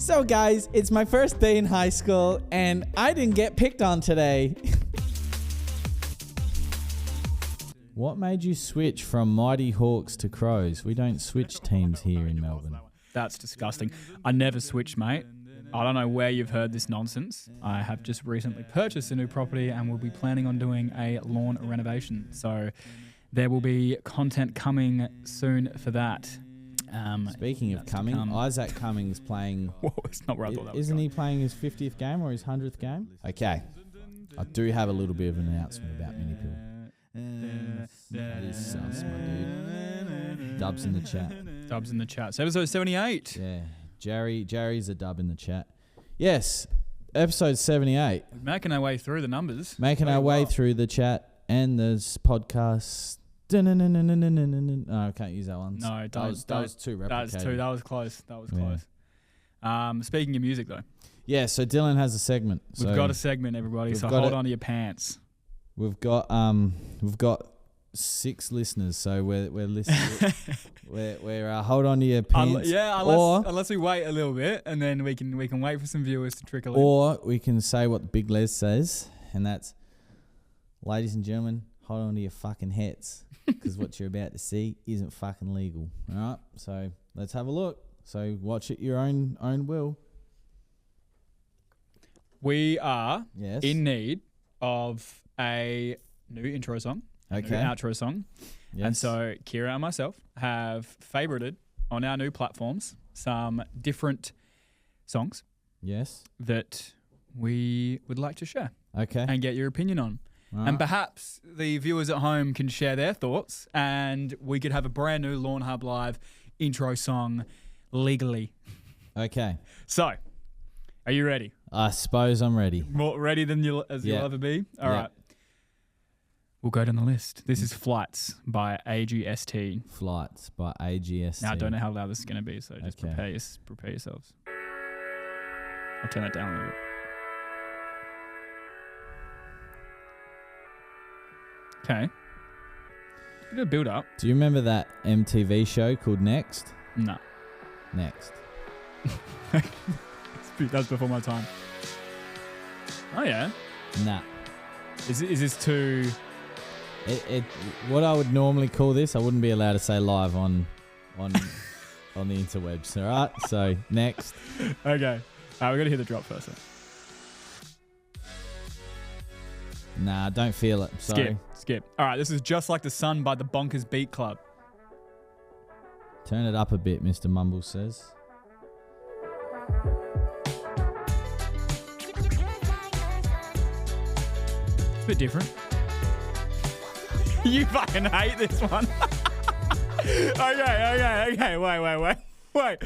So guys, it's my first day in high school and I didn't get picked on today. What made you switch from Mighty Hawks to Crows? We don't switch teams here in Melbourne. That's disgusting. I never switch, mate. I don't know where you've heard this nonsense. I have just recently purchased a new property and will be planning on doing a lawn renovation. So there will be content coming soon for that. Speaking of coming, Isaac Cummings playing... Whoa, it's not where I thought that was Isn't going. he playing his 50th game or his 100th game? Okay. I do have a little bit of an announcement about Minipill. That is sus, my dude. Dubs in the chat. Dubs in the chat. So episode 78. Yeah. Jerry's a dub in the chat. Yes. Episode 78. We're making our way through the numbers. Making our way through the chat and the podcast. No, I can't use that one. No, that was too replicated. That's too. That was close. Close. Speaking of music, though. Yeah, so Dylan has a segment. We've got a segment, everybody. So hold on to your pants. We've got 6 listeners, so we're listening. we're hold on to your pants. Unless we wait a little bit, and then we can wait for some viewers to trickle in. Or we can say what Big Les says, and that's, ladies and gentlemen, hold on to your fucking hats, because what you're about to see isn't fucking legal. All right, so let's have a look. So watch it your own will. We are in need of a new intro song, a new outro song. Yes. And so Kira and myself have favorited on our new platforms some different songs. Yes. That we would like to share. Okay. And get your opinion on. And perhaps the viewers at home can share their thoughts and we could have a brand new Lawnhub Live intro song legally. Okay. So, are you ready? I suppose I'm ready. More ready than you'll ever be? All right. We'll go down the list. This is Flights by AGST. Flights by AGST. Now, I don't know how loud this is going to be, so just prepare yourselves. I'll turn that down a little bit. Okay. Bit of build up. Do you remember that MTV show called Next? No. Next. That's before my time. Oh yeah. Nah. Is this too? What I would normally call this, I wouldn't be allowed to say live on the interwebs. All right. So next. Okay. We got to hear the drop first. Then. Nah, don't feel it. Sorry. Skip. All right. This is Just Like the Sun by the Bonkers Beat Club. Turn it up a bit, Mr. Mumble says. It's a bit different. You fucking hate this one. Okay. Wait.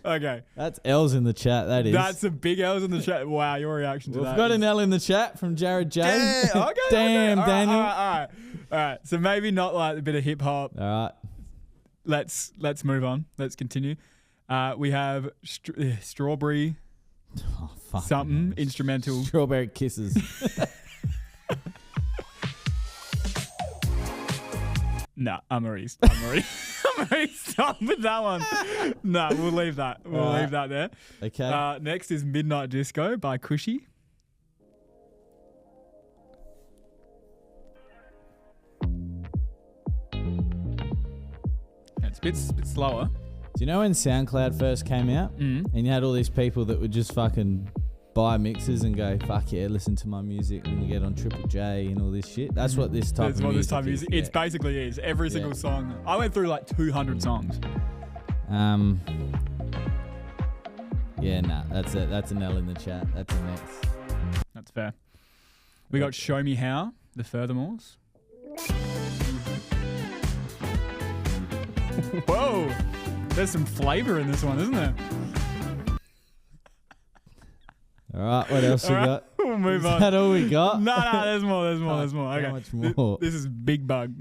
Okay. That's L's in the chat, that is. That's a big L's in the chat. Wow, your reaction to that. We've got an L in the chat from Jared J. Yeah, okay. Damn, Daniel. All right. So maybe not like a bit of hip hop. All right. Let's move on. Let's continue. We have Strawberry something instrumental. Strawberry Kisses. Nah, I'm already stopped with that one. Nah, we'll leave that. We'll leave that there. Okay. Next is Midnight Disco by Cushy. It's a bit slower. Do you know when SoundCloud first came out and you had all these people that would just fucking buy mixes and go, fuck yeah, listen to my music and we get on Triple J and all this shit? That's what this type of music is. It's basically is. Every single song. I went through like 200 songs. Yeah, nah, that's it. That's an L in the chat. That's a next. That's fair. We got Show Me How, the Furthermores. Whoa, there's some flavour in this one, isn't there? All right, what else we got? We'll move on. Is that all we got? No, there's more. Okay. How much more? This is Big Bug.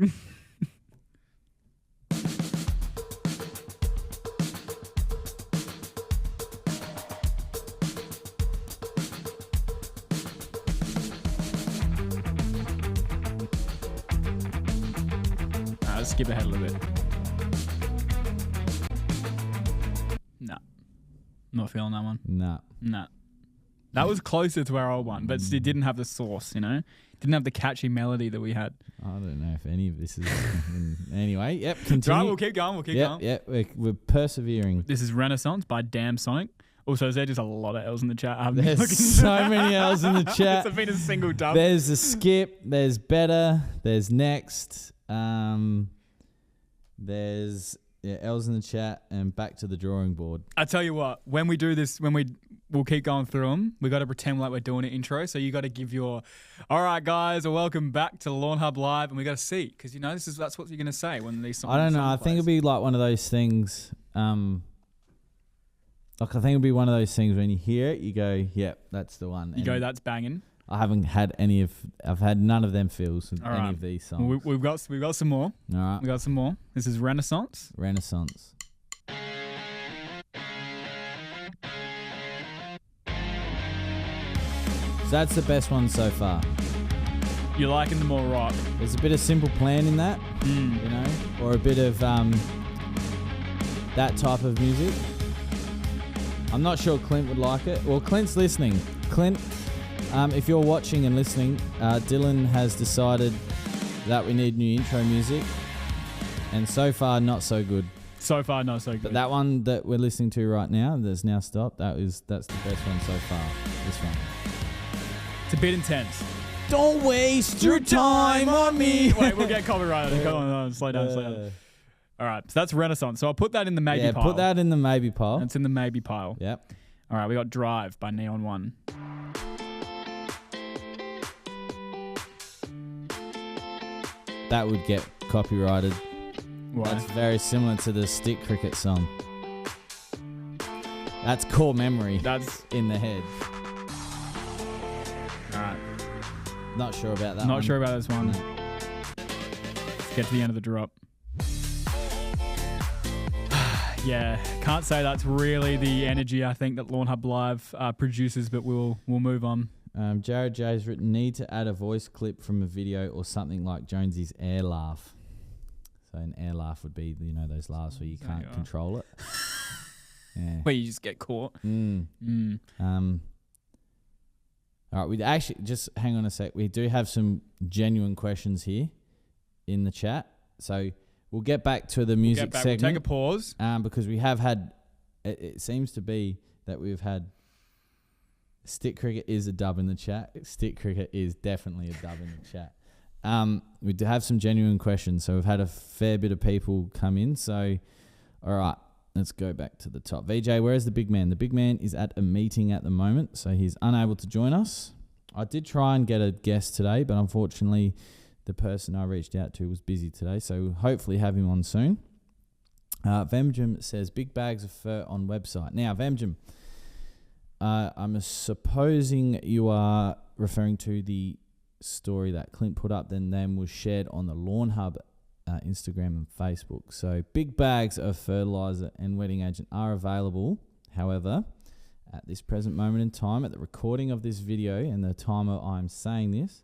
Let's skip ahead a little bit. Not feeling that one. Nah. That was closer to our old one, but it didn't have the sauce, you know? Didn't have the catchy melody that we had. I don't know if any of this is... Anyway, yep, continue. Right, we'll keep going. Yep, we're persevering. This is Renaissance by Damn Sonic. Also, is there just a lot of L's in the chat? There's so many L's in the chat. It's been a single dub. There's a skip. There's better. There's next. There's L's in the chat and back to the drawing board. I tell you what, when we do this, we'll keep going through them. We got to pretend like we're doing an intro. So you got to give your, all right, guys, welcome back to Lawnhub Live, and we got to see because you know that's what you're gonna say when these songs. I don't know. I think it'd be like one of those things. Like I think it'd be one of those things when you hear it, you go, "Yep, that's the one." You go, "That's banging." I haven't had I've had none of them feels with any of these songs. We've got some more. All right, we got some more. This is Renaissance. So that's the best one so far. You're liking the more rock. There's a bit of Simple Plan in that, you know, or a bit of that type of music. I'm not sure Clint would like it. Well, Clint's listening. Clint, if you're watching and listening, Dylan has decided that we need new intro music, and so far not so good. But that one that we're listening to right now, that's now stopped. That's the best one so far. This one. It's a bit intense. Don't waste your time on me. Wait, we'll get copyrighted. Come on, slow down. All right, so that's Renaissance. So I'll put that in the maybe pile. Put that in the maybe pile. That's in the maybe pile. Yep. All right, we got Drive by Neon One. That would get copyrighted. Why? That's very similar to the Stick Cricket song. That's core memory. That's in the head. All right. Not sure about that one. Not sure about this one. No. Let's get to the end of the drop. Yeah, can't say that's really the energy I think that Lawnhub Live produces, but we'll move on. Jared J's written, need to add a voice clip from a video or something like Jonesy's air laugh. So an air laugh would be, you know, those laughs where you can't control it. Yeah. Where you just get caught. All right, we actually, just hang on a sec. We do have some genuine questions here in the chat. So we'll get back to the music segment. We'll take a pause. Because we have had, it seems to be that we've had, Stick Cricket is a dub in the chat. Stick Cricket is definitely a dub in the chat. We do have some genuine questions. So we've had a fair bit of people come in. So, all right, let's go back to the top. VJ, where is the big man? The big man is at a meeting at the moment, so he's unable to join us. I did try and get a guest today, but unfortunately the person I reached out to was busy today, so we'll hopefully have him on soon. Vemjum says, big bags of fur on website. Now, Vemjum, I'm supposing you are referring to the story that Clint put up, then was shared on the Lawnhub Instagram and Facebook. So big bags of fertilizer and wetting agent are available. However, at this present moment in time, at the recording of this video and the time I'm saying this,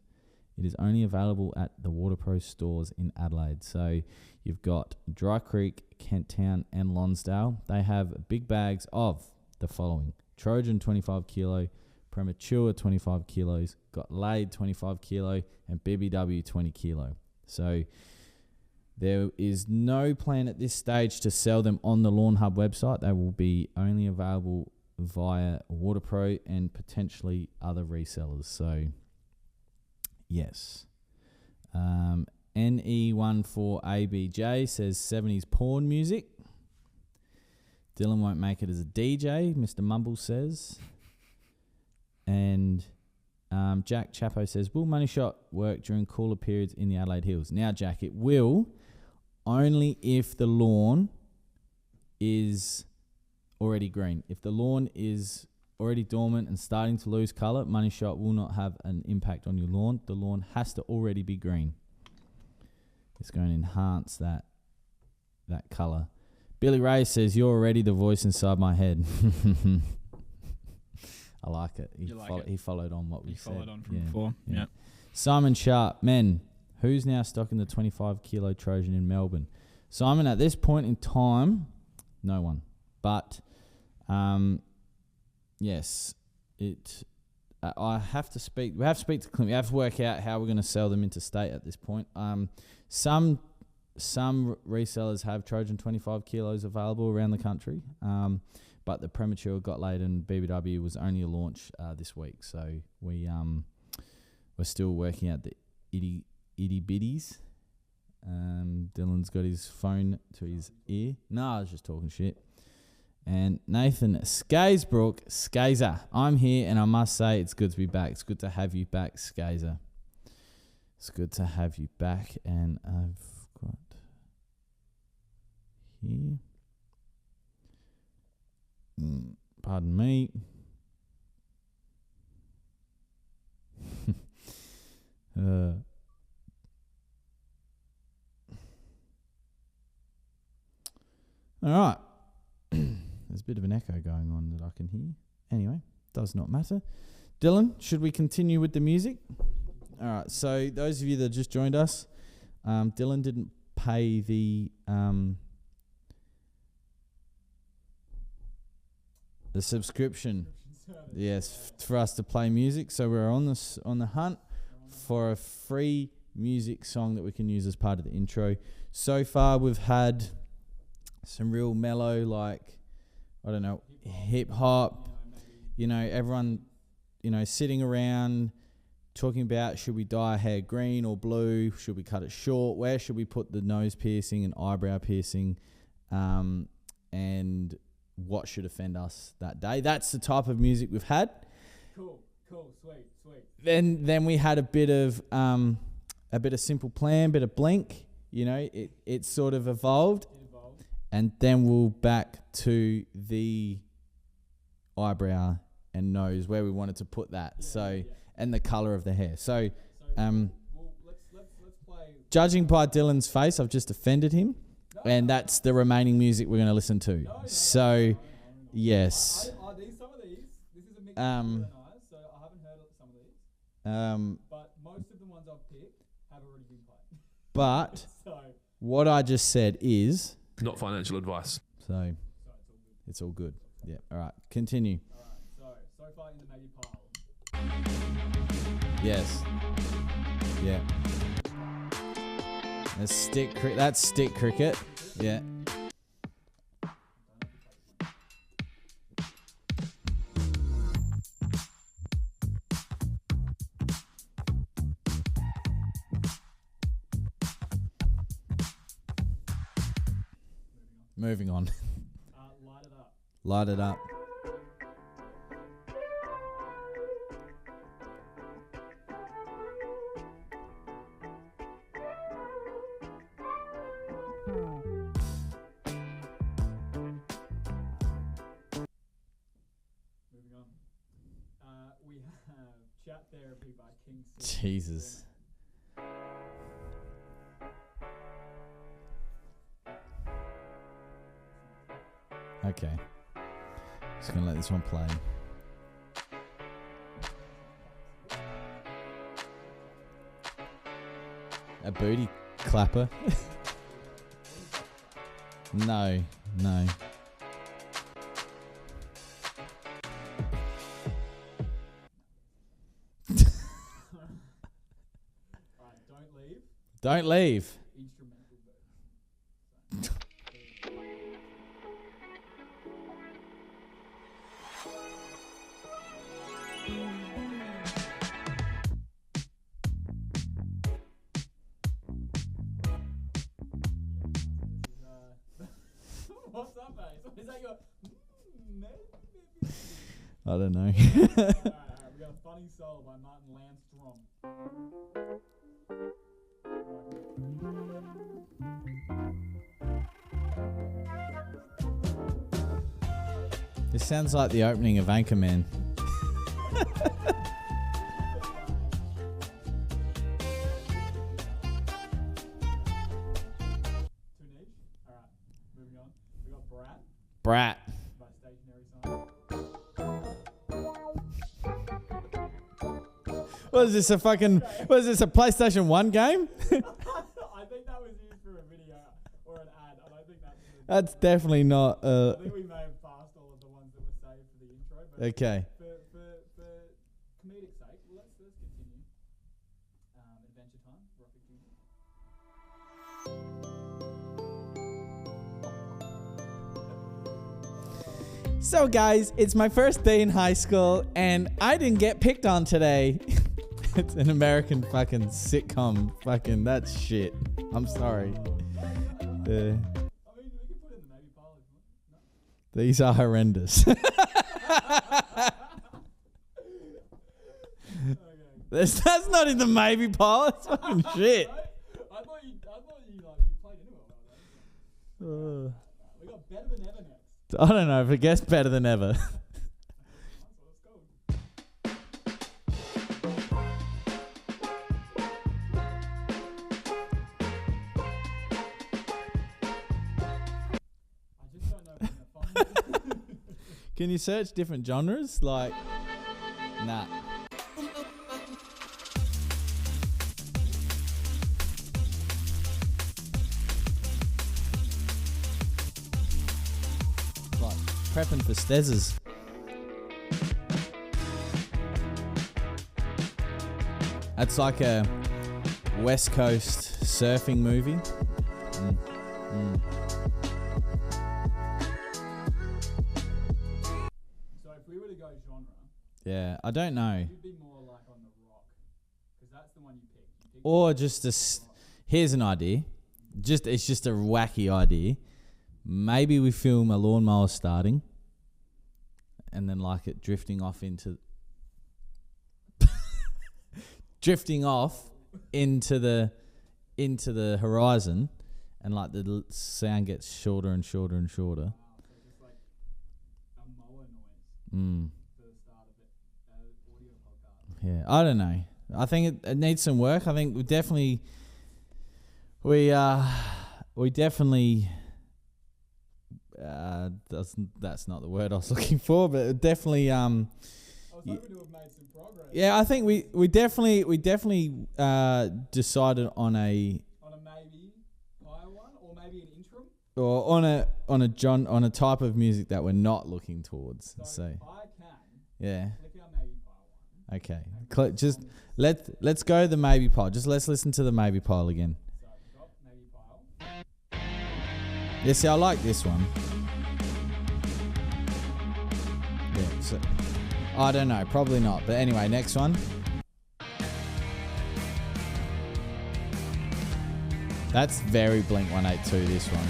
it is only available at the WaterPro stores in Adelaide. So you've got Dry Creek, Kent Town and Lonsdale. They have big bags of the following: Trojan 25 kilo, Premature 25 kilos, Got Laid 25 kilo, and BBW 20 kilo. So there is no plan at this stage to sell them on the Lawnhub website. They will be only available via WaterPro and potentially other resellers. So, yes. NE14ABJ says 70s porn music. Dylan won't make it as a DJ, Mr. Mumble says. And Jack Chapo says, will Money Shot work during cooler periods in the Adelaide Hills? Now, Jack, it will, only if the lawn is already green. If the lawn is already dormant and starting to lose colour, Money Shot will not have an impact on your lawn. The lawn has to already be green. It's going to enhance that colour. Billy Ray says, you're already the voice inside my head. I like it. He followed on what we said. He followed on from before. Yeah. Simon Sharp, men, who's now stocking the 25 kilo Trojan in Melbourne? Simon, at this point in time, no one. But yes, I have to speak. We have to speak to Clint. We have to work out how we're going to sell them interstate at this point. Some resellers have Trojan 25 kilos available around the country, but the premature got late and BBW was only a launch this week. So we're still working out the itty bitties. Dylan's got his phone to his ear. No, I was just talking shit. And Nathan Skazebrook, Skazer, I'm here and I must say it's good to be back. It's good to have you back, Skazer. It's good to have you back. And I've got here. Pardon me. All right. There's a bit of an echo going on that I can hear. Anyway, does not matter. Dylan, should we continue with the music? All right. So those of you that just joined us, Dylan didn't pay the subscription. Yes, for us to play music. So we're on the hunt for a free music song that we can use as part of the intro. So far, we've had some real mellow, like, I don't know, hip hop, everyone, sitting around talking about, should we dye our hair green or blue? Should we cut it short? Where should we put the nose piercing and eyebrow piercing? And what should offend us that day? That's the type of music we've had. Cool, sweet. Then we had a bit of Simple Plan, bit of Blink. It sort of evolved. And then we'll back to the eyebrow and nose where we wanted to put that. And the colour of the hair. So, let's play. Judging by Dylan's face, I've just offended him. And that's the remaining music we're going to listen to. Yes. Are these some of these? This is a mix of and I, so I haven't heard of some of these. But most of the ones I've picked have already been played. But what I just said is... not financial advice. So it's all good. Yeah. All right. Continue. All right. So far in the maybe pile. Yes. Yeah. That's stick cricket. Yeah. Moving on. Light it up. Light it up. Moving on. We have Chat Therapy by King. Jesus. Okay. Just going to let this one play. A booty clapper. No. Alright, Don't leave. Instrumental version. What's up, mate? Is that your... I don't know. Alright, we got a Funny Soul by Martin Landstrom. This sounds like the opening of Anchorman. Brat. By Stationary Sign. What is this, a PlayStation 1 game? I think that was used for a video or an ad. I don't think that's... That's definitely not... I think we may have passed all of the ones that were saved for the intro. but Okay. For comedic sake, let's continue. Adventure time. Rocket Junior. So guys, it's my first day in high school and I didn't get picked on today. It's an American fucking sitcom. Fucking that's shit. I'm sorry. I mean, we can put it in the maybe pile if you want. No? These are horrendous. That's not in the maybe pile. That's fucking shit. I thought you played into it. We got better than ever next. I don't know if it gets better than ever. Can you search different genres? Like, nah. Like, prepping for Stezzers. That's like a West Coast surfing movie. Yeah, I don't know. You'd be more like on the rock, because that's the one you picked. Or just here's an idea. It's just a wacky idea. Maybe we film a lawnmower starting, and then like it drifting off into the horizon, and like the sound gets shorter and shorter and shorter. Wow, so just like a mower noise. Yeah, I don't know. I think it needs some work. I think we definitely that's not the word I was looking for, but definitely I was hoping to have made some progress. Yeah, I think we definitely decided on a maybe higher one, or maybe an interim, or on a type of music that we're not looking towards. So I can yeah. click our maybe pile one. Okay. Just let's go the maybe pile. Just let's listen to the maybe pile again. So we've got maybe pile. Yeah, see, I like this one. Yeah, so I don't know, probably not. But anyway, next one. That's very Blink 182, this one.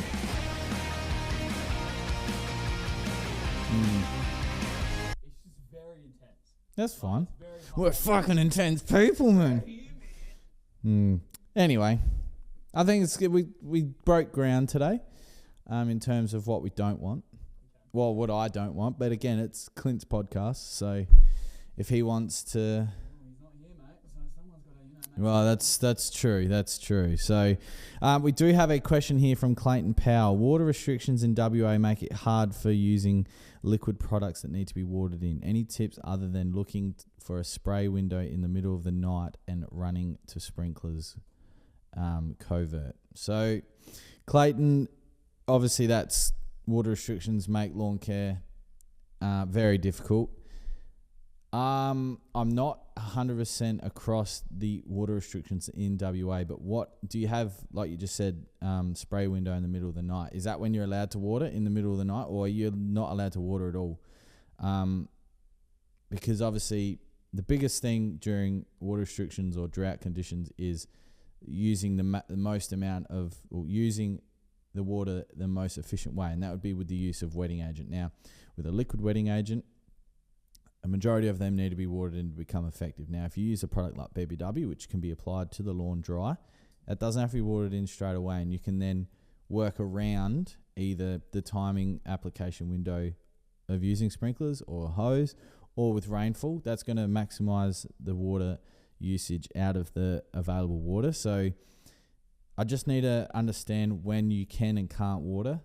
It's just very intense. That's fine. We're fucking intense people, man. Anyway, I think it's good. We broke ground today in terms of what we don't want. Well, what I don't want. But again, it's Clint's podcast. So if he wants to... He's not here, mate. So someone's got to, Well, that's true. That's true. So we do have a question here from Clayton Powell. Water restrictions in WA make it hard for using liquid products that need to be watered in. Any tips other than looking for a spray window in the middle of the night and running to sprinklers covert? So, Clayton, obviously that's water restrictions make lawn care very difficult. I'm not 100% across the water restrictions in WA, but what do you have, like you just said, spray window in the middle of the night? Is that when you're allowed to water in the middle of the night, or you're not allowed to water at all? Because obviously the biggest thing during water restrictions or drought conditions is using the most amount of, or using the water the most efficient way, and that would be with the use of wetting agent. Now, with a liquid wetting agent, a majority of them need to be watered in to become effective. Now, if you use a product like BBW, which can be applied to the lawn dry, that doesn't have to be watered in straight away, and you can then work around either the timing application window of using sprinklers or a hose, or with rainfall. That's going to maximize the water usage out of the available water. So I just need to understand when you can and can't water,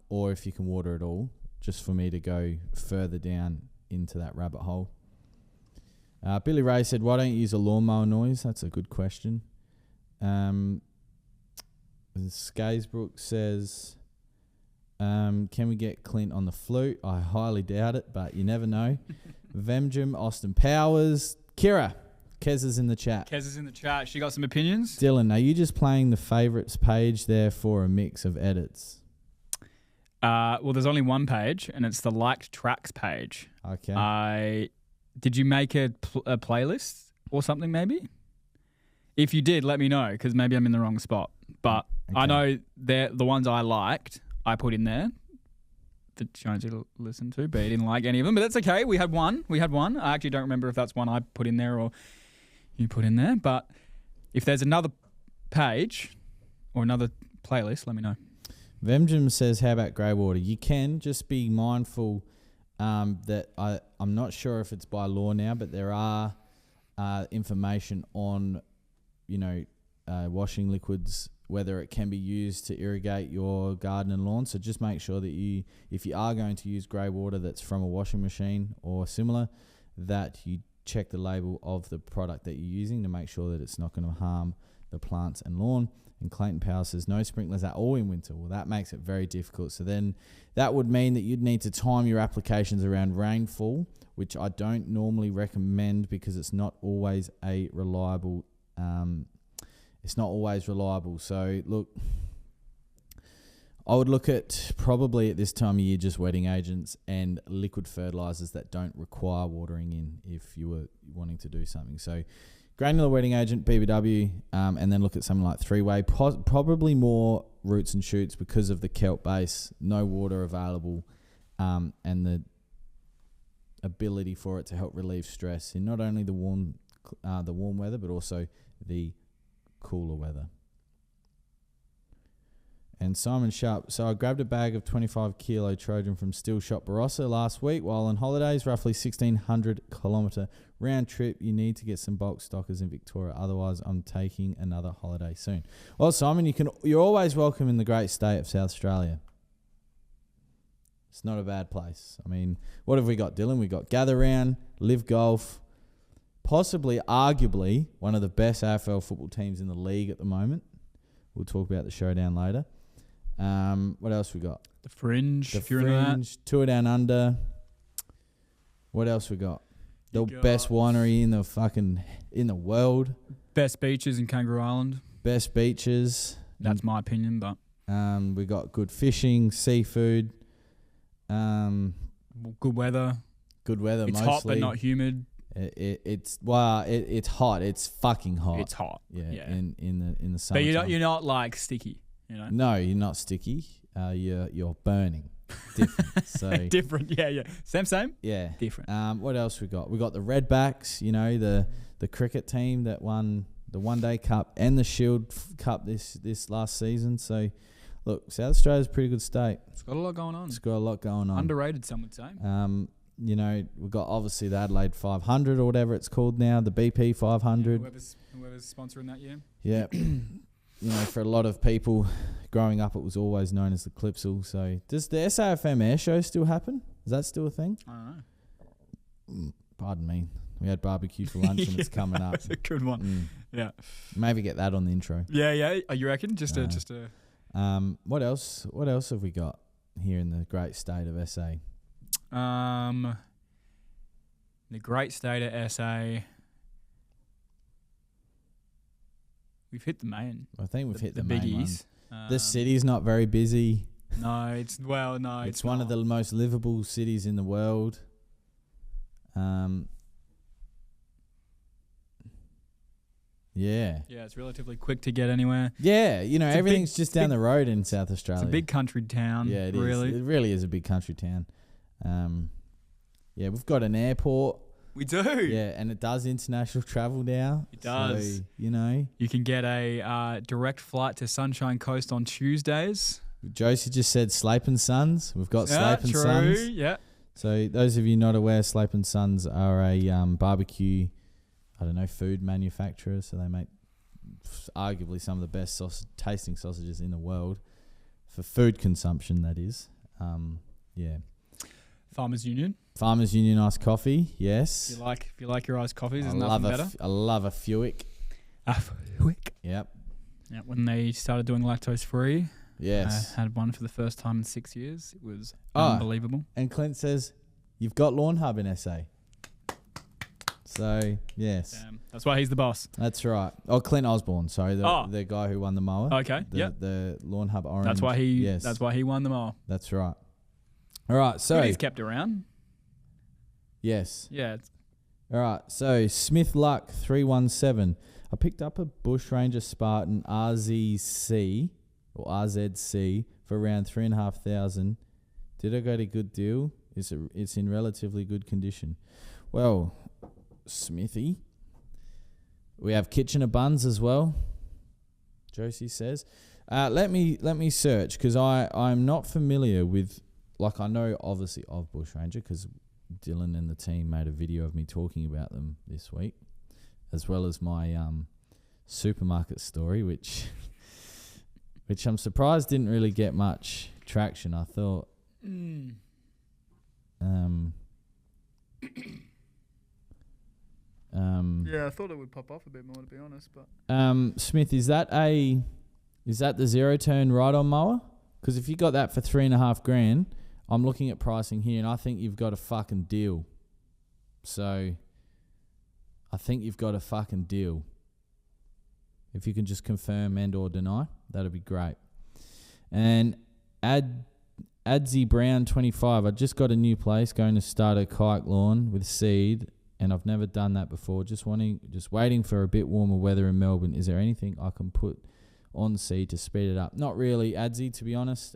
or if you can water at all, just for me to go further down into that rabbit hole. Billy Ray said, why don't you use a lawnmower noise? That's a good question. Skaysbrook says, Can we get Clint on the flute? I highly doubt it, but you never know. Vemjum, Austin Powers, Kira. Kez is in the chat. Kez is in the chat. She got some opinions. Dylan, are you just playing the favourites page there for a mix of edits? Well, there's only one page, and it's the liked tracks page. Okay. Did you make a playlist or something maybe? If you did, let me know, because maybe I'm in the wrong spot. But I know the ones I liked, I put in there for Jonesy to listen to, but he didn't like any of them. But that's okay. We had one. I actually don't remember if that's one I put in there or you put in there. But if there's another page or another playlist, let me know. Vemjum says, how about grey water? You can just be mindful that I'm not sure if it's by law now, but there are information on, washing liquids, whether it can be used to irrigate your garden and lawn. So just make sure that if you are going to use grey water that's from a washing machine or similar, that you check the label of the product that you're using to make sure that it's not going to harm the plants and lawn. And Clayton Power says no sprinklers at all in winter. Well, that makes it very difficult. So then that would mean that you'd need to time your applications around rainfall, which I don't normally recommend because it's not always a reliable. So look, I would look at probably at this time of year just wetting agents and liquid fertilizers that don't require watering in if you were wanting to do something. So granular wetting agent, BBW, and then look at something like three-way, probably more roots and shoots because of the kelp base, no water available, and the ability for it to help relieve stress in not only the warm weather, but also the cooler weather. And Simon Sharp, so I grabbed a bag of 25 kilo Trojan from Steel Shop Barossa last week while on holidays, roughly 1,600 kilometre round trip. You need to get some bulk stockers in Victoria, otherwise I'm taking another holiday soon. Well, Simon, you're always welcome in the great state of South Australia. It's not a bad place. I mean, what have we got, Dylan? We got Gather Round, Live Golf, possibly, arguably, one of the best AFL football teams in the league at the moment. We'll talk about the showdown later. What else we got? The Fringe. Tour Down Under. What else we got? The best winery in the world. Best beaches in Kangaroo Island. Best beaches. That's my opinion, but we got good fishing, seafood. Good weather. Good weather. It's mostly hot but not humid. It's hot. It's fucking hot. It's hot. Yeah. In the summer. But you're not like sticky. No, you're not sticky. You're burning. Different. So different. Yeah. Same. Yeah. Different. What else we got? We got the Redbacks. The cricket team that won the One Day Cup and the Shield Cup this last season. So, look, South Australia's a pretty good state. It's got a lot going on. Underrated, some would say. We've got obviously the Adelaide 500 or whatever it's called now, the BP 500. Whoever's sponsoring that year. Yeah. For a lot of people growing up, it was always known as the Clipsal. So does the SAFM air show still happen? Is that still a thing? I don't know. Pardon me. We had barbecue for lunch and it's coming up. That's a good one. Yeah. Maybe get that on the intro. Yeah. You reckon? What else have we got here in the great state of SA? The great state of SA. We've hit the main. I think we've hit the main biggies. The city's not very busy. No, it's one of the most livable cities in the world. Yeah. Yeah, it's relatively quick to get anywhere. Yeah, everything's just down the road in South Australia. It's a big country town. Yeah, it really is. It really is a big country town. We've got an airport. We do. Yeah, and it does international travel now. It does. So, you can get a direct flight to Sunshine Coast on Tuesdays. Josie just said Slape and Sons. We've got Slape and Sons. Yeah. So those of you not aware, Slape and Sons are a barbecue, food manufacturer. So they make arguably some of the best tasting sausages in the world for food consumption. That is, yeah. Farmers Union iced coffee, yes. If you like your iced coffees, there's nothing better. I love a Fuick. A Fuick. Yep. Yeah, when they started doing lactose free. Yes. Had one for the first time in 6 years. It was unbelievable. And Clint says, you've got Lawnhub in SA. So, yes. Damn. That's why he's the boss. That's right. Oh, Clint Osborne, sorry. The guy who won the mower. Okay, The Lawnhub Orange. That's why he won the mower. That's right. All right, so. He's kept around. Yes. Yeah. All right, so Smith Luck 317. I picked up a Bushranger Spartan RZC or RZC for around 3,500. Did I get a good deal? It's in relatively good condition. Well, Smithy. We have Kitchener buns as well. Josie says. Let me search because I'm not familiar with, like, I know obviously of Bushranger because Dylan and the team made a video of me talking about them this week, as well as my supermarket story, which I'm surprised didn't really get much traction. I thought, yeah, I thought it would pop off a bit more, to be honest. But Smith, is that the zero turn ride-on mower? Because if you got that for $3,500, I'm looking at pricing here, and I think you've got a fucking deal. So, I think you've got a fucking deal. If you can just confirm and or deny, that'd be great. And Adzi Brown 25. I just got a new place, going to start a kayak lawn with seed, and I've never done that before. Just waiting for a bit warmer weather in Melbourne. Is there anything I can put on seed to speed it up? Not really, Adzi, to be honest.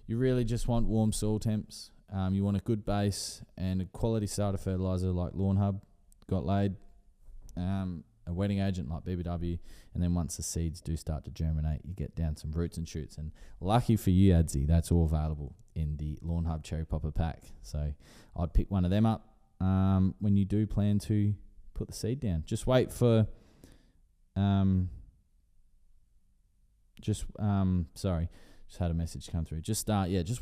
You really just want warm soil temps. You want a good base and a quality starter fertilizer like Lawnhub, Got Laid, a wetting agent like BBW, and then once the seeds do start to germinate, you get down some roots and shoots. And lucky for you, Adzi, that's all available in the Lawnhub Cherry Popper Pack. So I'd pick one of them up when you do plan to put the seed down. Just wait for Just had a message come through. Just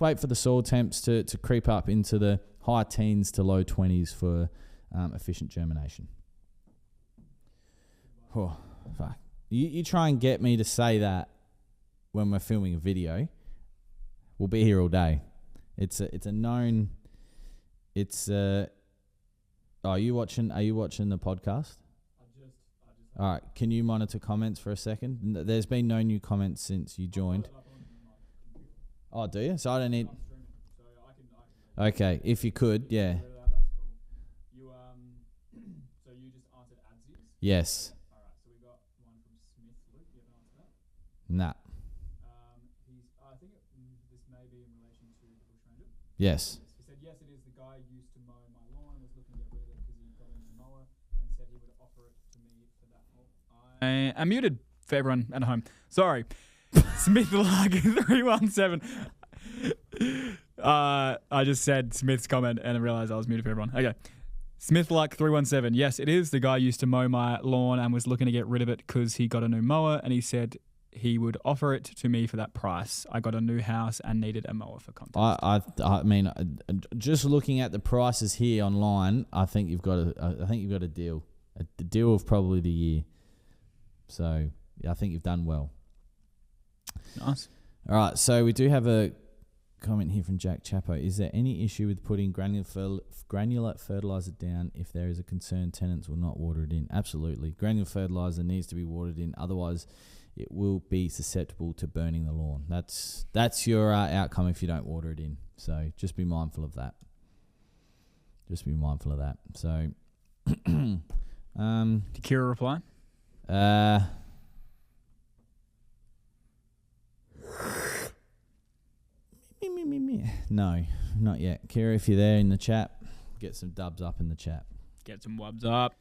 wait for the soil temps to creep up into the high teens to low 20s for efficient germination. Oh, fuck. You try and get me to say that when we're filming a video, we'll be here all day. It's a known. Are you watching the podcast? All right. Can you monitor comments for a second? There's been no new comments since you joined. Oh, do you? So I don't need. Okay, if you could, yeah. So you just answered Adzi's? Yes. All right. So we got one from Smith. Luke, you haven't answered that? Nah. I think this may be in relation to the Bushranger. Yes. He said yes, it is. The guy used to mow my lawn, was looking to get rid of it because he got a new mower, and said he would offer it to me for that. I am muted for everyone at home. Sorry. Smith Luck 317. I just said Smith's comment and I realized I was muted for everyone. Okay. Smith Luck 317. Yes, it is. The guy used to mow my lawn and was looking to get rid of it because he got a new mower, and he said he would offer it to me for that price. I got a new house and needed a mower for context. I mean, just looking at the prices here online, I think you've got a deal. The deal of probably the year. So yeah, I think you've done well. Nice. All right, so we do have a comment here from Jack Chapo. Is there any issue with putting granular fertilizer down if there is a concern tenants will not water it in? Absolutely. Granular fertilizer needs to be watered in, otherwise it will be susceptible to burning the lawn. That's your outcome if you don't water it in. So just be mindful of that. So, did Kira reply? No, not yet. Kira, if you're there in the chat, get some dubs up in the chat. Get some wubs up.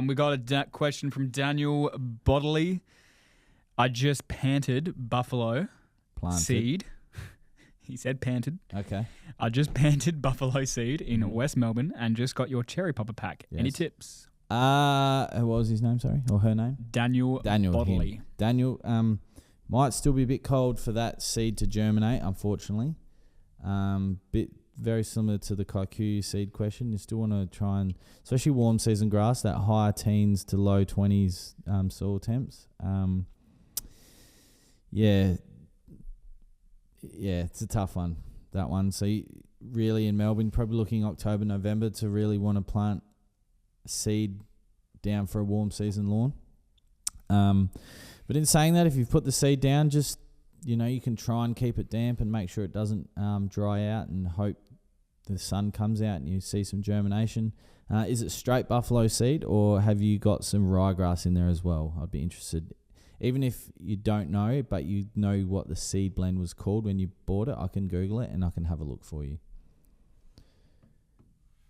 We got a question from Daniel Bodley. I just panted buffalo seed. He said panted. Okay. I just panted buffalo seed in West Melbourne and just got your cherry popper pack. Yes. Any tips? What was his name, sorry? Or her name? Daniel Bodley. Him. Daniel, might still be a bit cold for that seed to germinate, unfortunately. Very similar to the Kikuyu seed question. You still want to try and, especially warm season grass, that higher teens to low 20s soil temps. Yeah, Yeah, it's a tough one, that one. So really in Melbourne, probably looking October, November to really want to plant seed down for a warm season lawn. But in saying that, if you've put the seed down, just, you can try and keep it damp and make sure it doesn't dry out, and hope the sun comes out and you see some germination. Is it straight buffalo seed, or have you got some ryegrass in there as well? I'd be interested. Even if you don't know, but you know what the seed blend was called when you bought it, I can Google it and I can have a look for you.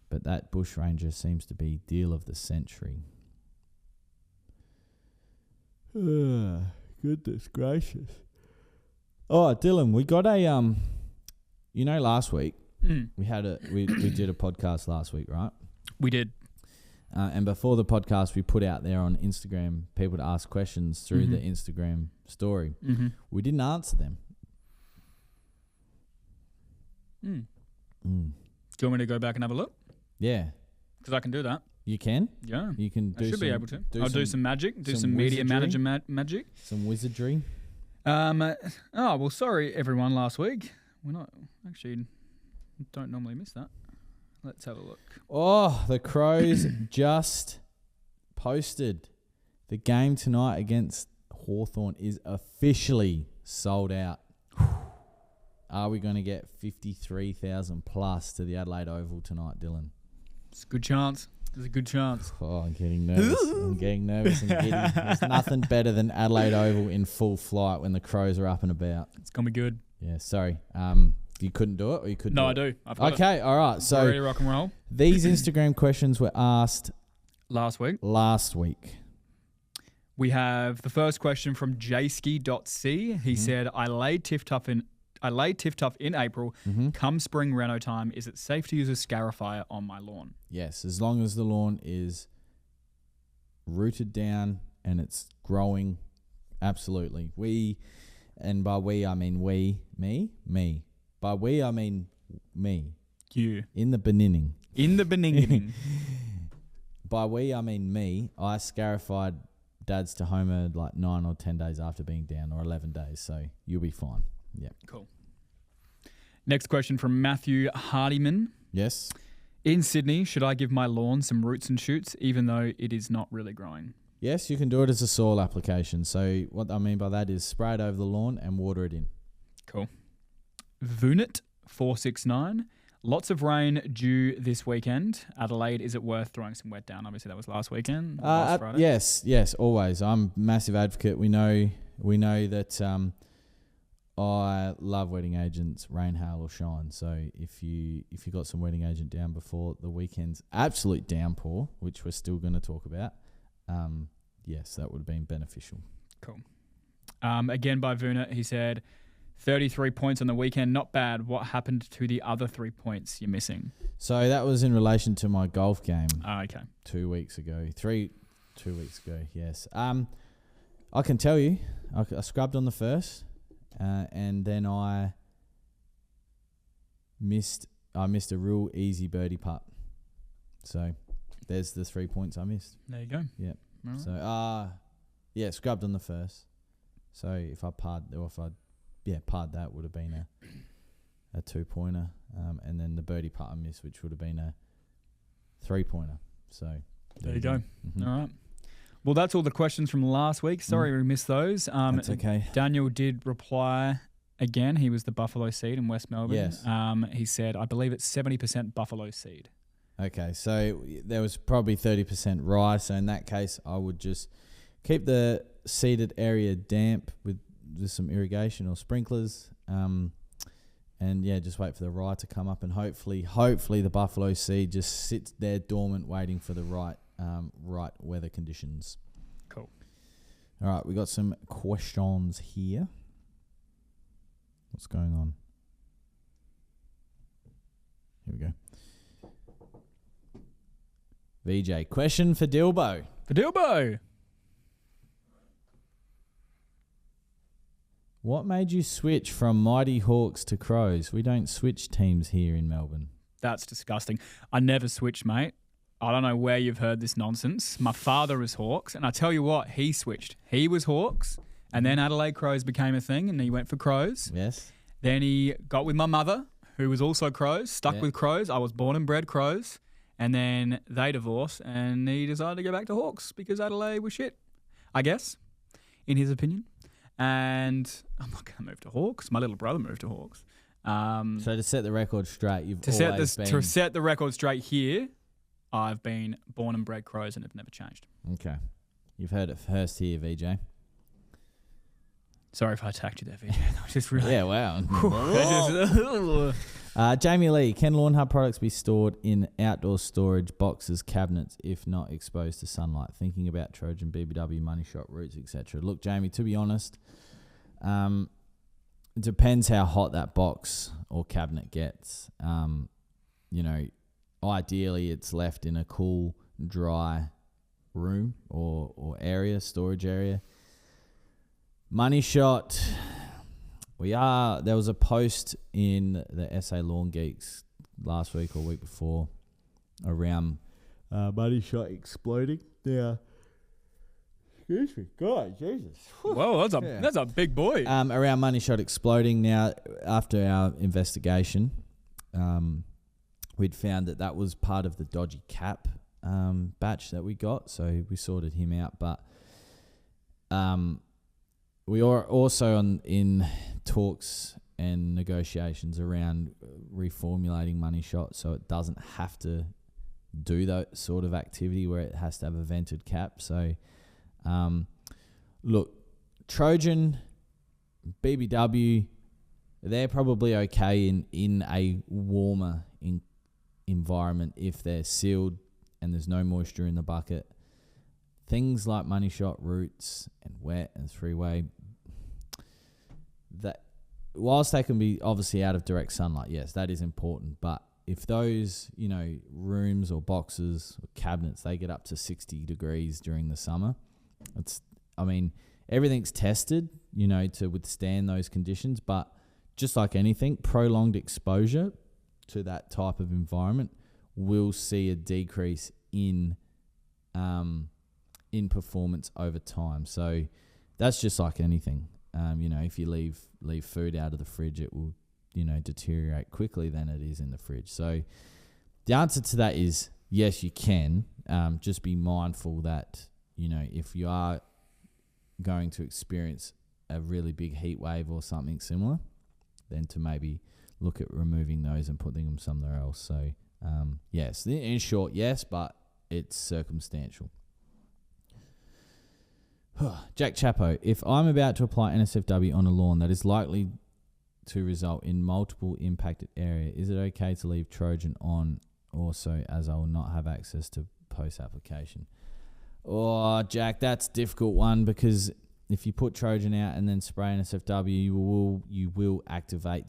But that bush ranger seems to be deal of the century. Goodness gracious. Oh, Dylan, we got a last week we did a podcast last week, right? We did. And before the podcast, we put out there on Instagram people to ask questions through the Instagram story. Mm-hmm. We didn't answer them. Do you want me to go back and have a look? Yeah. Because I can do that. You can? Yeah. You can do I should be able to. I'll do some magic, some media manager magic. Some wizardry. Well, sorry, everyone, last week. We're not... Actually, don't normally miss that. Let's have a look. Oh, the Crows just posted. The game tonight against Hawthorn is officially sold out. Are we going to get 53,000 plus to the Adelaide Oval tonight, Dylan? It's a good chance. There's a good chance. Oh, I'm getting nervous. I'm getting nervous and giddy. There's nothing better than Adelaide Oval in full flight when the Crows are up and about. It's going to be good. Yeah, sorry. You couldn't do it, or you couldn't do it? No, I do. I've got okay, all right. So ready to rock and roll. These Instagram questions were asked last week. We have the first question from jski.c. He said, I laid Tiff-Tuff in April. Come spring reno time, is it safe to use a scarifier on my lawn? Yes, as long as the lawn is rooted down and it's growing, absolutely. And by we, I mean me. By we, I mean me. You. In the beginning. By we, I mean me. I scarified Dad's to Homer like 9 or 10 days after being down, or 11 days, so you'll be fine. Yeah. Cool. Next question from Matthew Hardiman. Yes. In Sydney, should I give my lawn some roots and shoots even though it is not really growing? Yes, you can do it as a soil application. So what I mean by that is spray it over the lawn and water it in. Cool. Vunit469. Lots of rain due this weekend. Adelaide, is it worth throwing some wet down? Obviously, that was last weekend. Last Friday. Yes, always. I'm a massive advocate. We know that I love wetting agents, rain, hail or shine. So if you got some wetting agent down before the weekend's absolute downpour, which we're still going to talk about, yes, that would have been beneficial. Cool. Again by Vunit, he said 33 points on the weekend, not bad. What happened to the other 3 points you're missing? So that was in relation to my golf game. Oh, okay. 2 weeks ago. 2 weeks ago, yes. I can tell you, I scrubbed on the first, and then I missed a real easy birdie putt. So there's the 3 points I missed. There you go. Yeah. Right. So scrubbed on the first. So if I parred that, would have been a 2-pointer, and then the birdie putt I missed, which would have been a 3-pointer. So there you go. Mm-hmm. All right. Well, that's all the questions from last week. Sorry we missed those. That's okay. Daniel did reply again. He was the buffalo seed in West Melbourne. Yes. He said, I believe it's 70% buffalo seed. Okay, so there was probably 30% rye. So in that case, I would just keep the seeded area damp with some irrigation or sprinklers, and just wait for the rye to come up, and hopefully the buffalo seed just sits there dormant, waiting for the right weather conditions. Cool. All right, we got some questions here. What's going on? Here we go. VJ, question for Dilbo. What made you switch from Mighty Hawks to Crows? We don't switch teams here in Melbourne. That's disgusting. I never switched, mate. I don't know where you've heard this nonsense. My father is Hawks, and I tell you what, he switched. He was Hawks, and then Adelaide Crows became a thing, and he went for Crows. Yes. Then he got with my mother, who was also Crows, stuck with Crows. I was born and bred Crows. And then they divorced and he decided to go back to Hawks because Adelaide was shit, I guess, in his opinion. And I'm not going to move to Hawks. My little brother moved to Hawks. So to set the record straight, to set the record straight here, I've been born and bred Crows and have never changed. Okay. You've heard it first here, VJ. Sorry if I attacked you there, VJ. That was just really... Yeah, wow. Jamie Lee, can Lawnhub products be stored in outdoor storage boxes, cabinets, if not exposed to sunlight? Thinking about Trojan, BBW, money shot, roots, etc. Look, Jamie, to be honest, it depends how hot that box or cabinet gets. Ideally it's left in a cool, dry room or area, storage area. Money shot. There was a post in the SA Lawn Geeks last week or week before around money shot exploding. Yeah. Excuse me, God, Jesus. Whoa, that's a big boy. Around money shot exploding. Now, after our investigation, we'd found that was part of the dodgy cap batch that we got, so we sorted him out. But we are also in talks and negotiations around reformulating money shot so it doesn't have to do that sort of activity where it has to have a vented cap. So, look, Trojan, BBW, they're probably okay in a warmer environment if they're sealed and there's no moisture in the bucket. Things like money shot, roots, and wet and three-way, that whilst they can be obviously out of direct sunlight, yes, that is important. But if those, rooms or boxes or cabinets, they get up to 60 degrees during the summer, everything's tested, to withstand those conditions. But just like anything, prolonged exposure to that type of environment will see a decrease in performance over time. So that's just like anything. If you leave food out of the fridge, it will, deteriorate quickly than it is in the fridge. So the answer to that is yes, you can. Just be mindful that, if you are going to experience a really big heat wave or something similar, then to maybe look at removing those and putting them somewhere else. So, yes, in short, yes, but it's circumstantial. Jack Chapo, if I'm about to apply NSFW on a lawn that is likely to result in multiple impacted area, is it okay to leave Trojan on also, as I will not have access to post-application? Oh, Jack, that's a difficult one, because if you put Trojan out and then spray NSFW, you will activate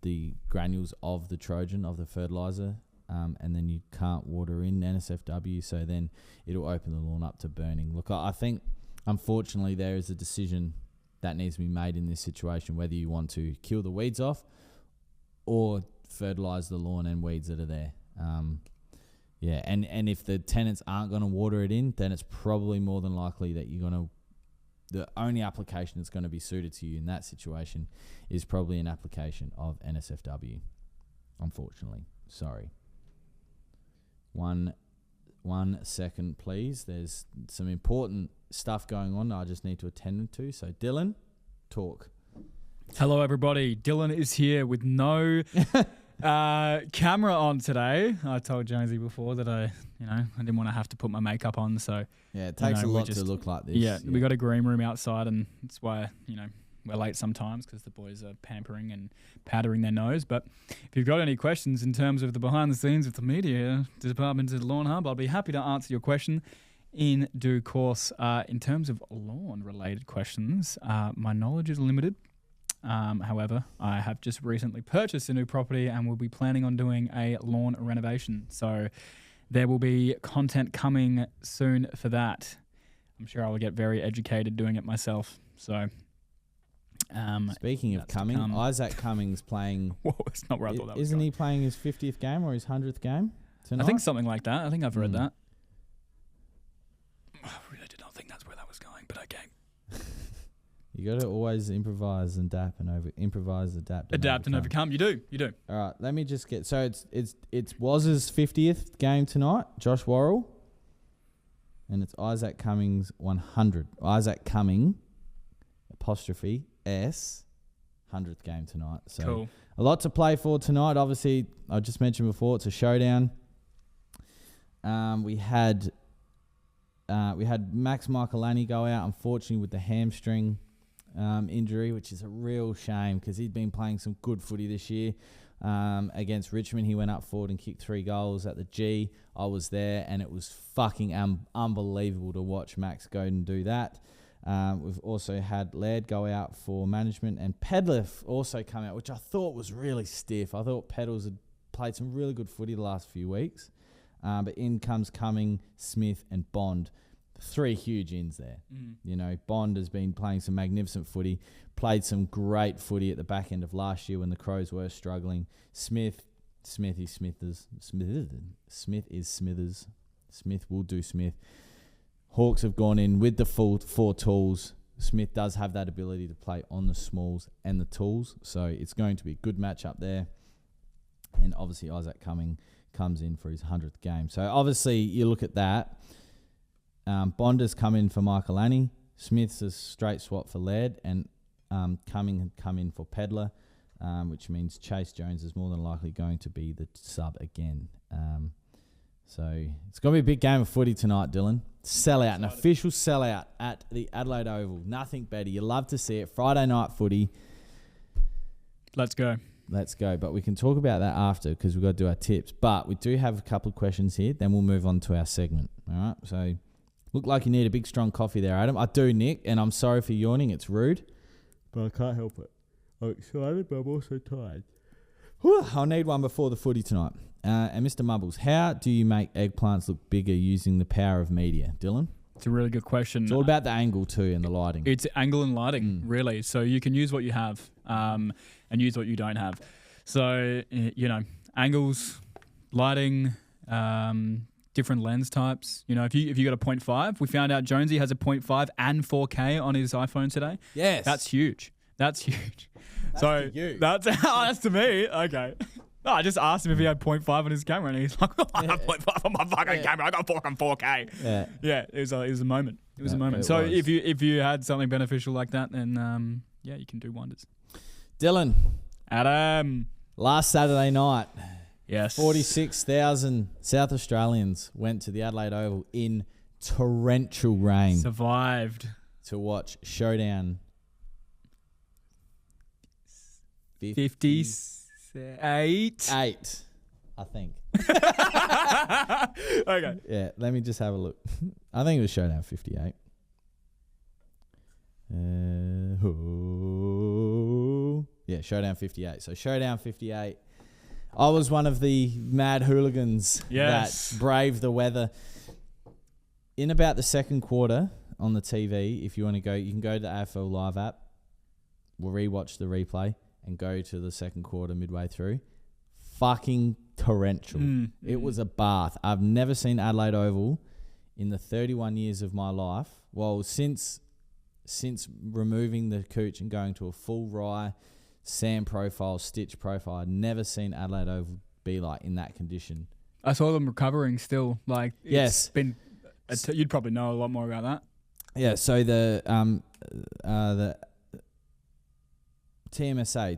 the granules of the Trojan, of the fertilizer, and then you can't water in NSFW, so then it'll open the lawn up to burning. Look, I think, unfortunately, there is a decision that needs to be made in this situation, whether you want to kill the weeds off or fertilise the lawn and weeds that are there. And if the tenants aren't going to water it in, then it's probably more than likely that the only application that's going to be suited to you in that situation is probably an application of NSFW. Unfortunately. Sorry. One second, please. There's some important stuff going on I just need to attend to. So, Dylan, talk. Hello, everybody. Dylan is here with no camera on today. I told Jonesy before that I didn't want to have to put my makeup on. So yeah, it takes a lot to look like this. Yeah, we got a green room outside, and that's why we're late sometimes, because the boys are pampering and powdering their nose. But if you've got any questions in terms of the behind the scenes of the media department at Lawnhub, I'll be happy to answer your question in due course. In terms of lawn-related questions, my knowledge is limited. However, I have just recently purchased a new property and will be planning on doing a lawn renovation. So there will be content coming soon for that. I'm sure I will get very educated doing it myself. So, speaking of coming, Isaac Cummings playing. Whoa, it's not where I thought that was. Isn't he playing his 50th game or his 100th game tonight? I think something like that. I think I've read that. I really did not think that's where that was going, but okay. You got to always improvise and adapt and adapt and overcome. You do. All right, let me just get. So it's Waz's 50th game tonight. Josh Worrell, and it's Isaac Cummings 100. Isaac Cumming, apostrophe S, 100th game tonight. So cool. A lot to play for tonight. Obviously, I just mentioned before it's a showdown. We had Max Michaelani go out, unfortunately, with the hamstring injury, which is a real shame because he'd been playing some good footy this year. Against Richmond, he went up forward and kicked 3 goals at the G. I was there, and it was fucking unbelievable to watch Max go and do that. We've also had Laird go out for management, and Pedler also come out, which I thought was really stiff. I thought Pedals had played some really good footy the last few weeks. But in comes Cumming, Smith, and Bond. 3 huge ins there. You know, Bond has been playing some magnificent footy, played some great footy at the back end of last year when the Crows were struggling. Smith is Smithers. Smith will do Smith. Hawks have gone in with the full 4 tools. Smith does have that ability to play on the smalls and the tools, so it's going to be a good match up there. And obviously Isaac Cumming comes in for his 100th game. So obviously you look at that. Bonder's come in for Michaelani. Smith's a straight swap for Laird, and Cumming had come in for Pedler, which means Chase Jones is more than likely going to be the sub again. So it's going to be a big game of footy tonight, Dylan. Sellout, an official sellout at the Adelaide Oval. Nothing better. You love to see it. Friday night footy. Let's go. But we can talk about that after because we've got to do our tips. But we do have a couple of questions here. Then we'll move on to our segment. All right. So look like you need a big, strong coffee there, Adam. I do, Nick, and I'm sorry for yawning. It's rude. But I can't help it. I'm excited, but I'm also tired. Whew, I'll need one before the footy tonight. And Mr. Mumbles, how do you make eggplants look bigger using the power of media? Dylan? It's a really good question. It's all about the angle too and the lighting. It's angle and lighting, really. So you can use what you have and use what you don't have. So, you know, angles, lighting, different lens types. You know, if you got a 0.5, we found out Jonesy has a 0.5 and 4K on his iPhone today. Yes. That's huge. That's to you. That's to me. Okay. No, I just asked him if he had 0.5 on his camera, and he's like, I have 0.5 on my fucking camera. I got fucking 4K. Yeah. It was a moment. It was a moment. So if you had something beneficial like that, then you can do wonders. Dylan. Adam. Last Saturday night. Yes. 46,000 South Australians went to the Adelaide Oval in torrential rain. Survived. To watch Showdown 58, I think. Okay. Yeah, let me just have a look. I think it was Showdown 58. Yeah, Showdown 58. So Showdown 58. I was one of the mad hooligans that braved the weather. In about the second quarter on the TV, if you want to go, you can go to the AFL Live app. We'll rewatch the replay and go to the second quarter midway through. Fucking torrential. It was a bath. I've never seen Adelaide Oval in the 31 years of my life. Well, since removing the cooch and going to a full rye, sand profile, stitch profile, I'd never seen Adelaide Oval be like in that condition. I saw them recovering still. Like, yes. Been you'd probably know a lot more about that. Yeah, so the TMSA,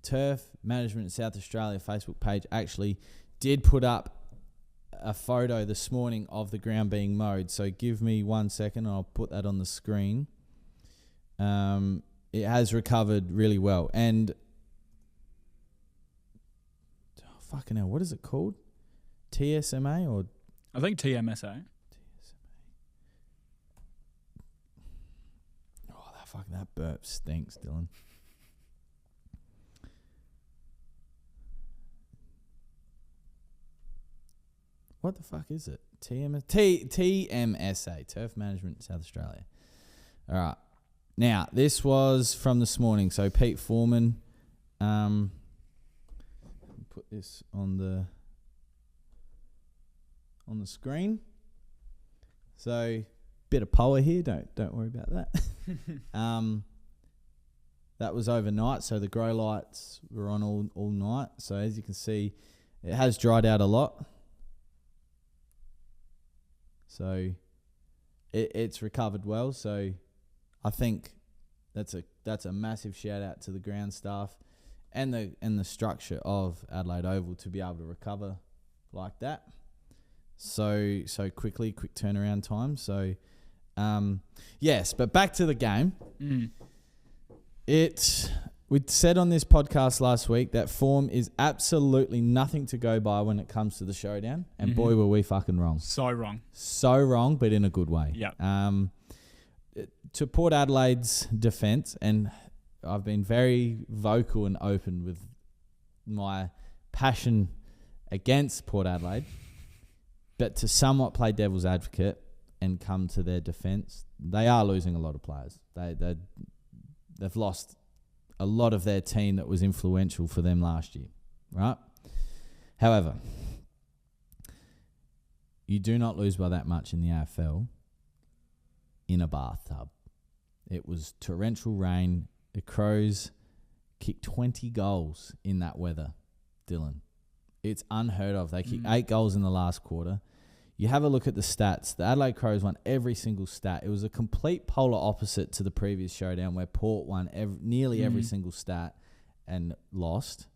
Turf Management South Australia Facebook page actually did put up a photo this morning of the ground being mowed. So give me 1 second and I'll put that on the screen. It has recovered really well. And fucking hell, what is it called? TSMA or? I think TMSA. That burp stinks, Dylan. What the fuck is it? TMSA, Turf Management South Australia. All right. Now, this was from this morning. So Pete Foreman, put this on the screen. So bit of power here. Don't worry about that. That was overnight, so the grow lights were on all night. So as you can see, it has dried out a lot. So it's recovered well. So I think that's a massive shout out to the ground staff and the structure of Adelaide Oval to be able to recover like that. So quickly, quick turnaround time. So yes, but back to the game. We said on this podcast last week that form is absolutely nothing to go by when it comes to the showdown. And boy, were we fucking wrong. So wrong. So wrong, but in a good way. Yeah. To Port Adelaide's defence, and I've been very vocal and open with my passion against Port Adelaide, but to somewhat play devil's advocate and come to their defence, they are losing a lot of players. They've lost a lot of their team that was influential for them last year, right? However, you do not lose by that much in the AFL in a bathtub. It was torrential rain. The Crows kicked 20 goals in that weather, Dylan. It's unheard of. They kicked 8 goals in the last quarter. You have a look at the stats. The Adelaide Crows won every single stat. It was a complete polar opposite to the previous showdown where Port won nearly every single stat and lost.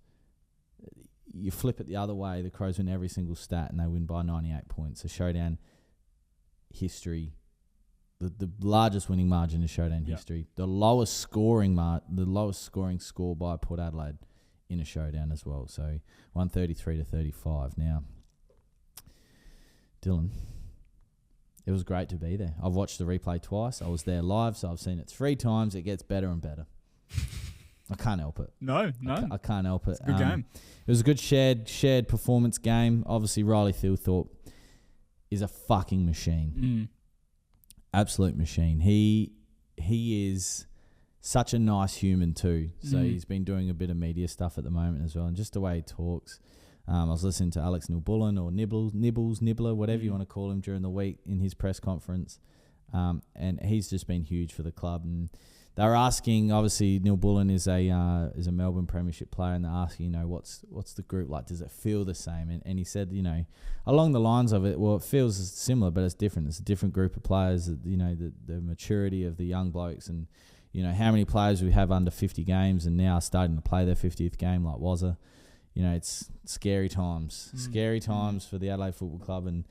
You flip it the other way. The Crows win every single stat and they win by 98 points. A showdown history. The largest winning margin in showdown history. The lowest scoring score by Port Adelaide in a showdown as well. So 133-35. Now, Dylan, it was great to be there. I've watched the replay twice. I was there live, so I've seen it 3 times. It gets better and better. I can't help it. No. I can't help it. It's a good game. It was a good shared performance game. Obviously, Riley Thilthorpe is a fucking machine. Absolute machine. He is such a nice human too. So he's been doing a bit of media stuff at the moment as well, and just the way he talks. I was listening to Alex Nibullen or Nibbler, whatever you want to call him, during the week in his press conference, and he's just been huge for the club. And they were asking, obviously, Neil Bullen is a Melbourne Premiership player, and they're asking, what's the group like? Does it feel the same? And he said, along the lines of it, well, it feels similar, but it's different. It's a different group of players. The maturity of the young blokes, and how many players we have under 50 games and now starting to play their 50th game, like Wazza. It's scary times. Scary times for the Adelaide Football Club, and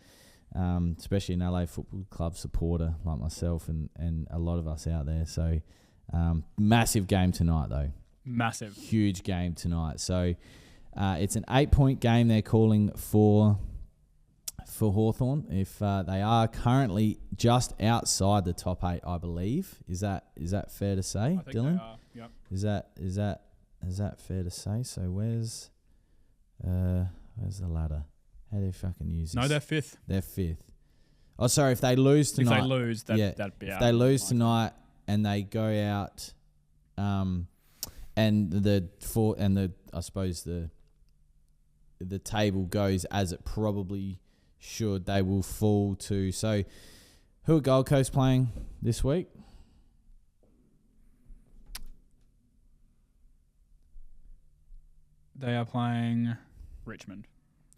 especially an Adelaide Football Club supporter like myself and a lot of us out there. So. Massive game tonight, though. Massive. Huge game tonight. So it's an 8-point game they're calling for Hawthorn. If they are currently just outside the top 8, I believe. Is that fair to say, I think Dylan? They are. Yep. Is that fair to say? So where's the ladder? How do you fucking use this? No, they're 5th. They're 5th. Oh, sorry. If they lose tonight, that'd be out. If they lose tonight. And they go out, and I suppose the table goes as it probably should. They will fall to. So, who are Gold Coast playing this week? They are playing Richmond.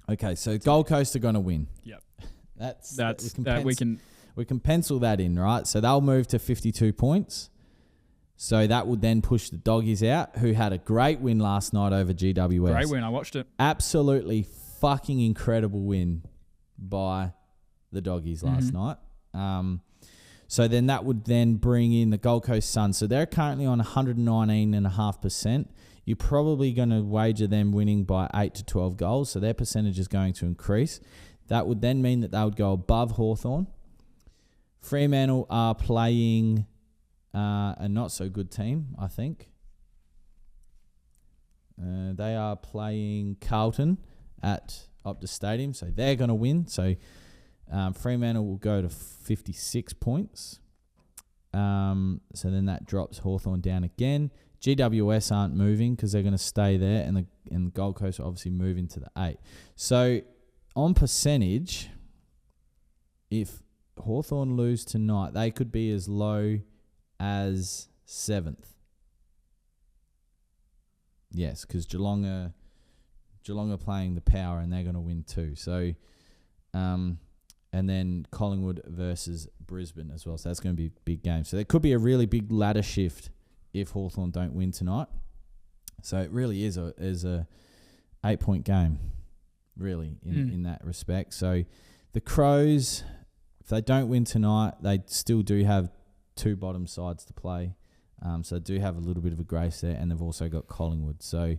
Okay, so Gold Coast are going to win. Yep. We can pencil that in, right? So they'll move to 52 points. So that would then push the Doggies out, who had a great win last night over GWS. Great win. I watched it. Absolutely fucking incredible win by the Doggies last night. So then that would then bring in the Gold Coast Suns. So they're currently on 119.5%. You're probably going to wager them winning by 8 to 12 goals. So their percentage is going to increase. That would then mean that they would go above Hawthorn. Fremantle are playing a not-so-good team, I think. They are playing Carlton at Optus Stadium, so they're going to win. So Fremantle will go to 56 points. So then that drops Hawthorn down again. GWS aren't moving because they're going to stay there, and the Gold Coast are obviously moving to the 8. So on percentage, if Hawthorn lose tonight, they could be as low as 7th. Yes, because Geelong are playing the Power and they're going to win too. So, and then Collingwood versus Brisbane as well. So that's going to be a big game. So there could be a really big ladder shift if Hawthorn don't win tonight. So it really is a 8-point game, really, in that respect. So the Crows, if they don't win tonight, they still do have 2 bottom sides to play. So they do have a little bit of a grace there, and they've also got Collingwood. So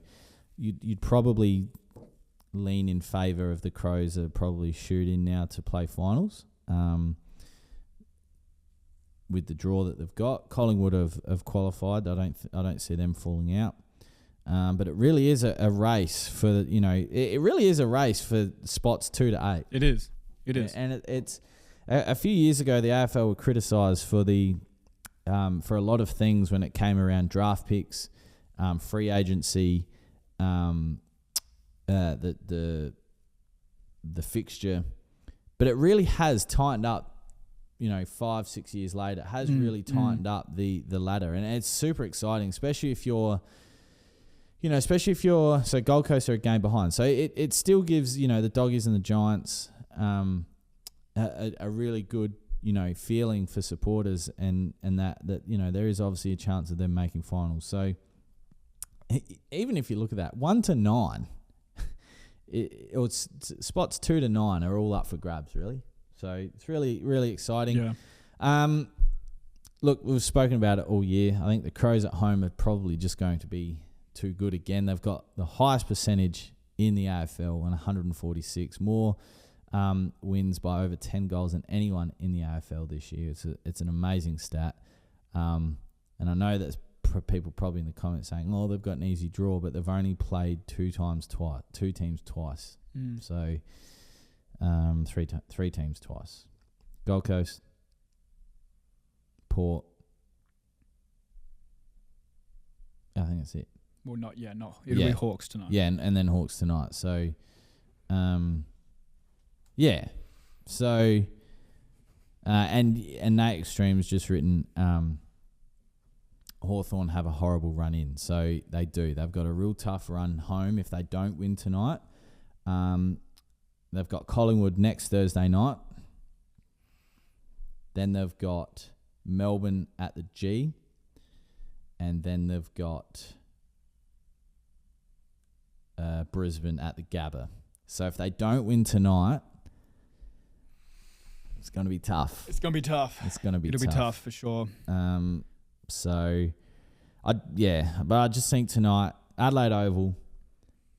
you'd probably lean in favour of the Crows that probably shoot in now to play finals. With the draw that they've got, Collingwood have qualified. I don't see them falling out. But it really is a race for it really is a race for spots 2 to 8. It is. And it's a few years ago the AFL were criticised for for a lot of things when it came around draft picks, free agency, the fixture, but it really has tightened up. 5-6 years later, it has really tightened up the ladder, and it's super exciting, especially if you're so Gold Coast are a game behind, so it still gives the Doggies and the Giants a really good feeling for supporters, and that there is obviously a chance of them making finals. So even if you look at that 1 to 9, it's spots 2 to 9 are all up for grabs, really. So it's really, really exciting. Yeah. Look, we've spoken about it all year. I think the Crows at home are probably just going to be too good again. They've got the highest percentage in the AFL, and 146 more wins by over 10 goals than anyone in the AFL this year. It's an amazing stat. And I know that's people probably in the comments saying, "Oh, they've got an easy draw," but they've only played two teams twice. So. Three teams twice. Gold Coast, Port. I think that's it. Well, it'll be Hawks tonight. Yeah, and then Hawks tonight. So, yeah. So, and Nate Extreme's just written, Hawthorn have a horrible run in. So they do. They've got a real tough run home if they don't win tonight. They've got Collingwood next Thursday night. Then they've got Melbourne at the G. And then they've got Brisbane at the Gabba. So if they don't win tonight, it's going to be tough. It'll be tough for sure. But I just think tonight, Adelaide Oval,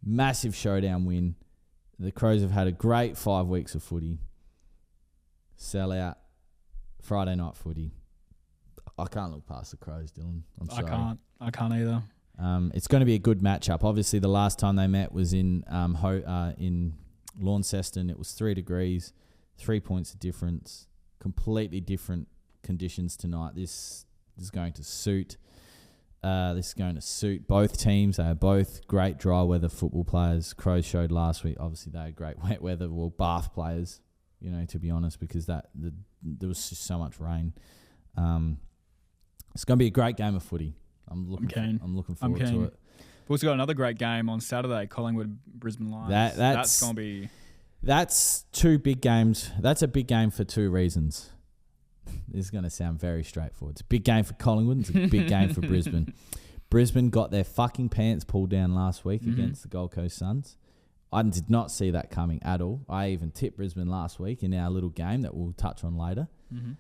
massive showdown win. The Crows have had a great 5 weeks of footy. Sellout, Friday night footy. I can't look past the Crows, Dylan. I'm sorry. I can't either. It's going to be a good matchup. Obviously, the last time they met was in Launceston. It was 3 degrees, 3 points of difference. Completely different conditions tonight. This is going to suit. Both teams. They are both great dry weather football players. Crows showed last week. Obviously, they are great wet weather. Well, Bath players, to be honest, because there was just so much rain. It's going to be a great game of footy. I'm looking forward to it. We've also got another great game on Saturday, Collingwood, Brisbane Lions. That's going to be... That's 2 big games. That's a big game for 2 reasons. This is going to sound very straightforward. It's a big game for Collingwood. It's a big game for Brisbane. Brisbane got their fucking pants pulled down last week against the Gold Coast Suns. I did not see that coming at all. I even tipped Brisbane last week in our little game that we'll touch on later. Mm-hmm.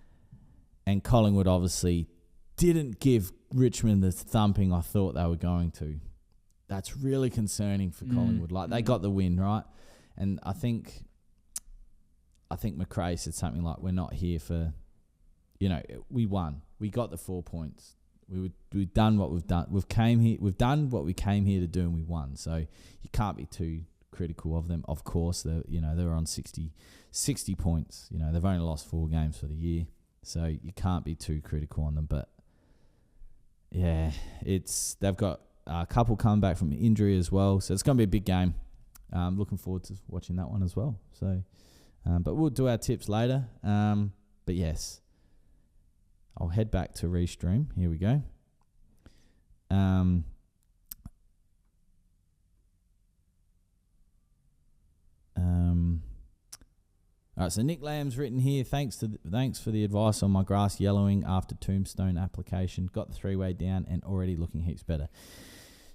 And Collingwood obviously didn't give Richmond the thumping I thought they were going to. That's really concerning for Collingwood. They got the win, right? And I think McRae said something like, "We're not here for, we won. We got the 4 points. We've done what we've done. We've done what we came here to do, and we won. So you can't be too critical of them. Of course, they're on 60 points. They've only lost 4 games for the year, so you can't be too critical on them. But yeah, they've got a couple coming back from injury as well, so it's going to be a big game. Looking forward to watching that one as well. So, but we'll do our tips later. But yes, I'll head back to Restream. Here we go. All right, so Nick Lamb's written here. Thanks for the advice on my grass yellowing after tombstone application. Got the 3-way down and already looking heaps better.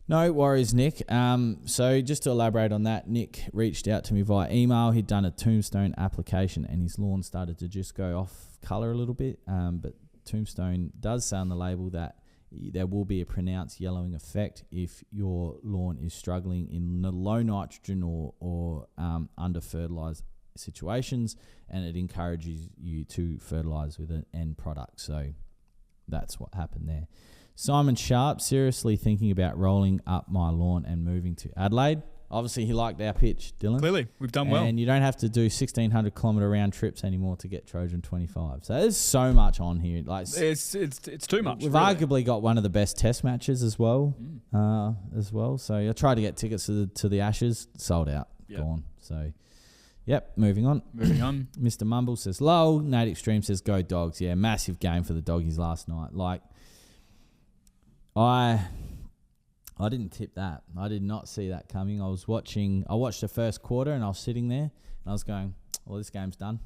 No worries, Nick. So just to elaborate on that, Nick reached out to me via email. He'd done a tombstone application and his lawn started to just go off colour a little bit. But tombstone does say on the label that there will be a pronounced yellowing effect if your lawn is struggling in the low nitrogen or under fertilised situations, and it encourages you to fertilise with an end product. So that's what happened there. Simon Sharp, seriously thinking about rolling up my lawn and moving to Adelaide. Obviously, he liked our pitch, Dylan. Clearly, we've done well. And you don't have to do 1,600 kilometre round trips anymore to get Trojan 25. So there's so much on here. Like it's too much. We've arguably got one of the best test matches as well. So I tried to get tickets to the Ashes, sold out, gone. So, yep, moving on. Mr. Mumble says, lol. Nate Extreme says, go Dogs. Yeah, massive game for the Doggies last night. Like, I didn't tip that. I did not see that coming. I watched the first quarter and I was sitting there and I was going, well, this game's done.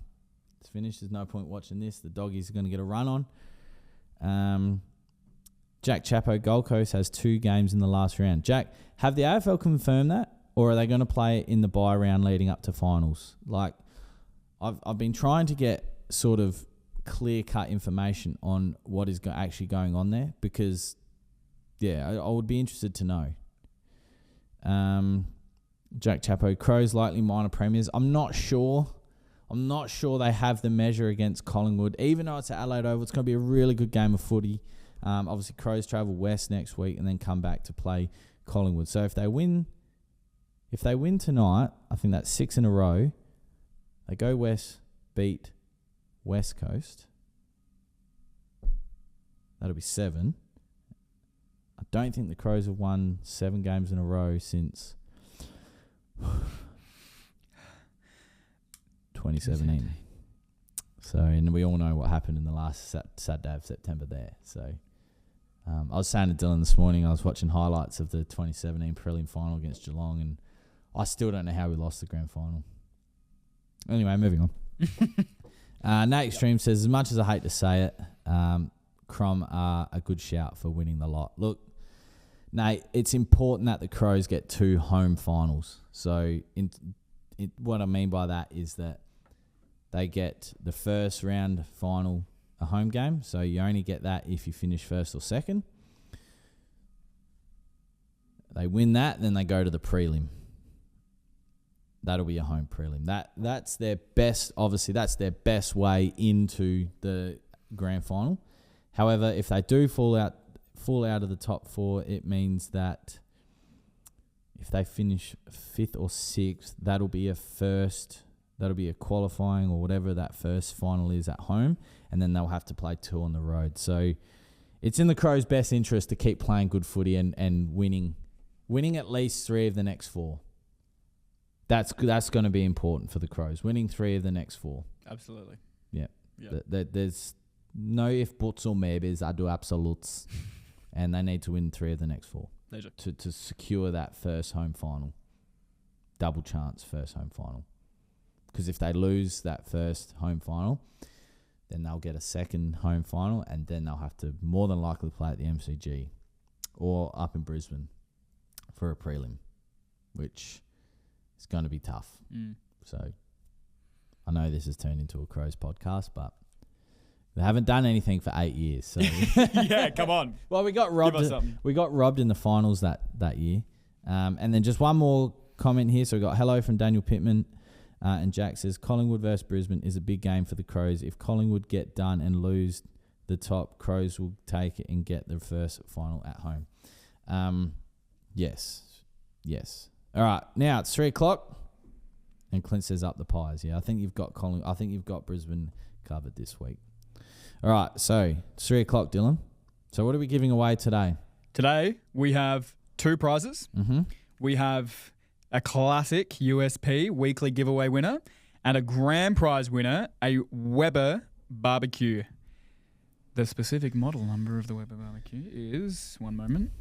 It's finished. There's no point watching this. The Doggies are going to get a run on. Jack Chapo, Gold Coast has 2 games in the last round. Jack, have the AFL confirmed that? Or are they going to play in the bye round leading up to finals? Like, I've been trying to get sort of clear-cut information on what is actually going on there because, yeah, I would be interested to know. Jack Chapo, Crows likely minor premiers. I'm not sure they have the measure against Collingwood. Even though it's at Adelaide Oval, it's going to be a really good game of footy. Obviously, Crows travel west next week and then come back to play Collingwood. So if they win tonight, I think that's 6 in a row. They go west, beat West Coast. That'll be 7. I don't think the Crows have won 7 games in a row since 2017. So, and we all know what happened in the last Saturday of September there. So, I was saying to Dylan this morning, I was watching highlights of the 2017 prelim final against Geelong, and I still don't know how we lost the grand final. Anyway, moving on. Nate Extreme says, as much as I hate to say it, Crom are a good shout for winning the lot. Look, Nate, it's important that the Crows get 2 home finals. So what I mean by that is that they get the first round final a home game. So you only get that if you finish first or second. They win that, then they go to the prelim. That'll be a home prelim. That's their best. Obviously, that's their best way into the grand final. However, if they do fall out of the top 4, it means that if they finish 5th or 6th, that'll be a qualifying or whatever that first final is at home, and then they'll have to play 2 on the road. So it's in the Crows' best interest to keep playing good footy and winning at least 3 of the next 4. That's going to be important for the Crows, winning 3 of the next 4. Absolutely. Yeah. There's no if, buts or maybes. I do absolutes. And they need to win 3 of the next 4 to secure that first home final. Double chance first home final. Because if they lose that first home final, then they'll get a second home final, and then they'll have to more than likely play at the MCG or up in Brisbane for a prelim, which is going to be tough. So I know this has turned into a Crows podcast, but they haven't done anything for 8 years. So yeah, come on. Well, we got robbed in the finals that year. And then just one more comment here. So we got hello from Daniel Pittman. And Jack says, Collingwood versus Brisbane is a big game for the Crows. If Collingwood get done and lose the top, Crows will take it and get the first final at home. Yes. All right, now it's 3 o'clock. And Clint says up the Pies. Yeah, I think you've got Brisbane covered this week. All right, so it's 3 o'clock, Dylan. So what are we giving away today? Today we have 2 prizes. Mm-hmm. We have a classic USP weekly giveaway winner and a grand prize winner, a Weber barbecue. The specific model number of the Weber barbecue is, one moment.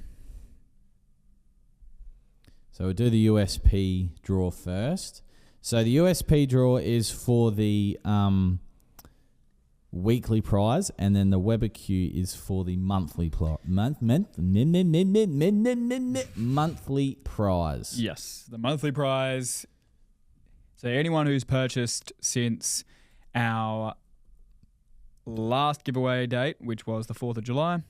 So we'll do the USP draw first. So the USP draw is for the weekly prize, and then the Weber Q is for the monthly monthly prize. Yes, the monthly prize. So anyone who's purchased since our last giveaway date, which was the 4th of July,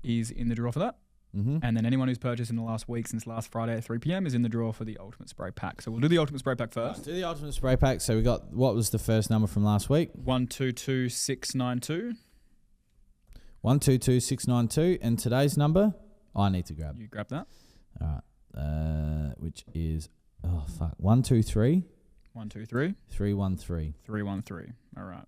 is in the draw for that. Mm-hmm. And then anyone who's purchased in the last week since last Friday at 3 p.m. is in the draw for the Ultimate Spray Pack. So we'll do the Ultimate Spray Pack first. Let's do the Ultimate Spray Pack. So we got, what was the first number from last week? 122692. 122692. And today's number, I need to grab. You grab that. All right. Which is, 123. 123. 313. 313. All right.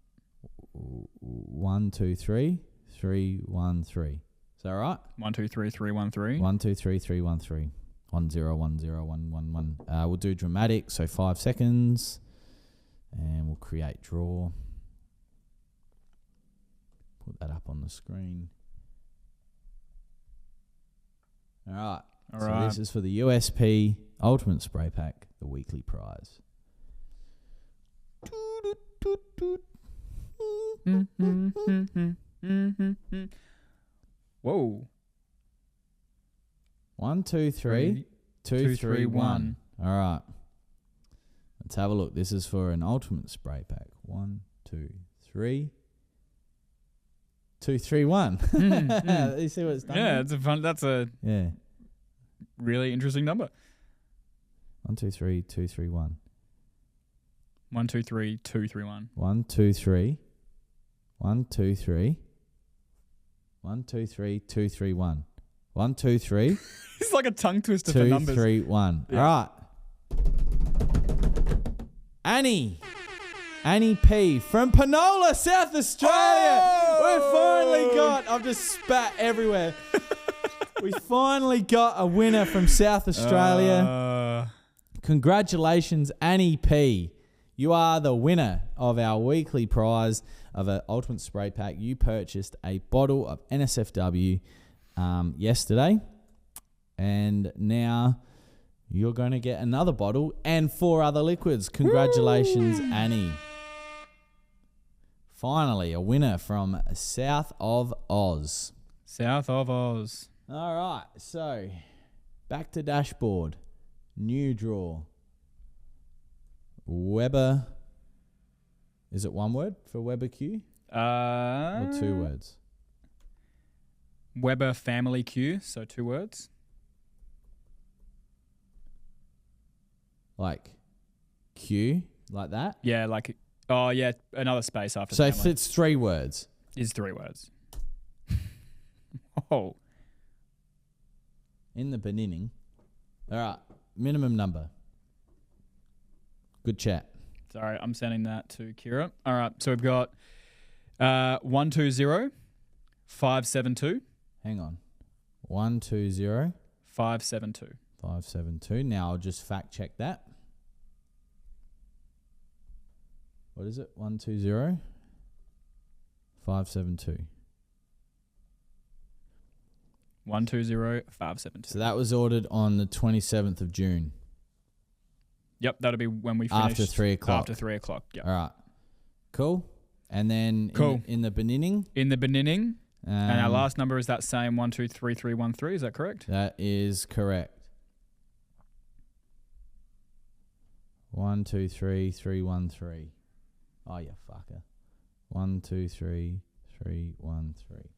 123 313. Is that right? 123 313. 123 313. 10101111. We'll do dramatic, so 5 seconds, and we'll create draw. Put that up on the screen. All right. So this is for the USP Ultimate Spray Pack, the weekly prize. Whoa. 1, 2, 3, 2, 3, 1. All right. Let's have a look. This is for an Ultimate Spray Pack. 1, 2, 3. 2, 3, 1. You see what it's done? Yeah, it's a fun. That's a really interesting number. 1, 2, 3, 2, 3, 1. 1, 2, 3, 2, 3, 1. 1, 2, 3. 1, 2, 3. 1, 2, 3, 2, 3, 1. 1, 2, 3. It's like a tongue twister for numbers. 2, 3, 1. Yeah. All right. Annie P from Penola, South Australia. We've finally got, I've just spat everywhere. We finally got a winner from South Australia. Congratulations, Annie P. You are the winner of our weekly prize of an Ultimate Spray Pack. You purchased a bottle of NSFW yesterday, and now you're going to get another bottle and 4 other liquids. Congratulations, Annie. Finally, a winner from South of Oz. South of Oz. All right, so back to dashboard. New draw. Weber. Is it one word for Weber Q? Or 2 words? Weber Family Q, so 2 words. Like Q, like that? Yeah, like, another space after so family. if it's 3 words. Is 3 words. Oh. In the beginning. All right, minimum number. Good chat. Sorry, I'm sending that to Kira. All right, so we've got 120 572. Hang on. 120 572. 572. Now I'll just fact check that. What is it? 120 572. 120 572. So that was ordered on the 27th of June. Yep, that'll be when we finish. After 3 o'clock. After 3 o'clock, yep. All right. Cool. And then in the beginning. In the beginning. And our last number is that same 123313. Is that correct? That is correct. 123313. Oh, you fucker. 123313.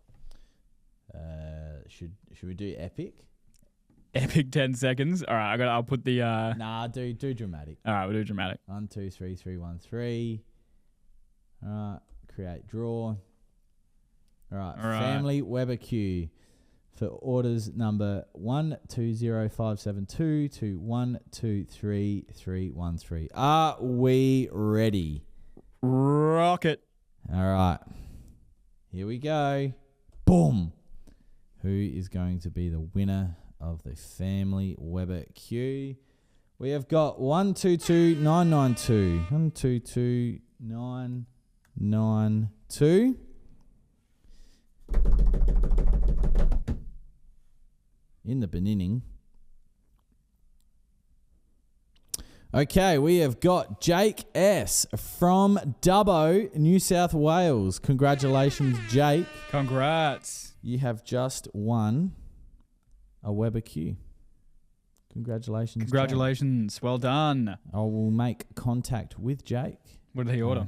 Should we do epic? Epic 10 seconds. All right, I'll put the. Nah, do dramatic. All right, we'll do dramatic. 123313. All right, create draw. All right, Family Weber Q for orders number 120572 to 123313. Are we ready? Rocket. All right, here we go. Boom. Who is going to be the winner of the Family Weber Q? We have got 122992. 122992. 992. In the beginning. Okay, we have got Jake S. from Dubbo, New South Wales. Congratulations, Jake. Congrats. You have just won a Weber Q. Congratulations, Congratulations. Jake. Well done. I will make contact with Jake. What did he order?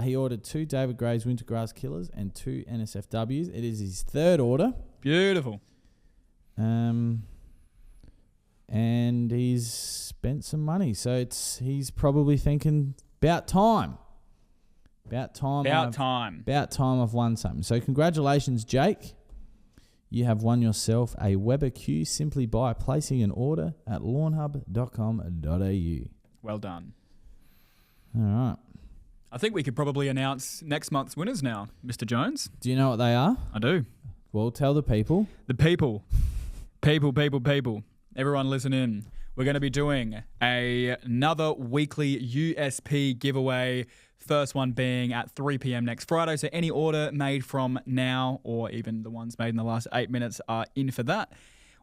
He ordered 2 David Gray's Wintergrass Killers and 2 NSFWs. It is his 3rd order. Beautiful. And he's spent some money, so he's probably thinking about time. About time I've won something. So congratulations, Jake. You have won yourself a Weber Q simply by placing an order at lawnhub.com.au. Well done. All right. I think we could probably announce next month's winners now, Mr. Jones. Do you know what they are? I do. Well, tell the people. The people. People. Everyone listen in. We're going to be doing another weekly USP giveaway. First one being at 3 p.m. next Friday. So any order made from now or even the ones made in the last 8 minutes are in for that.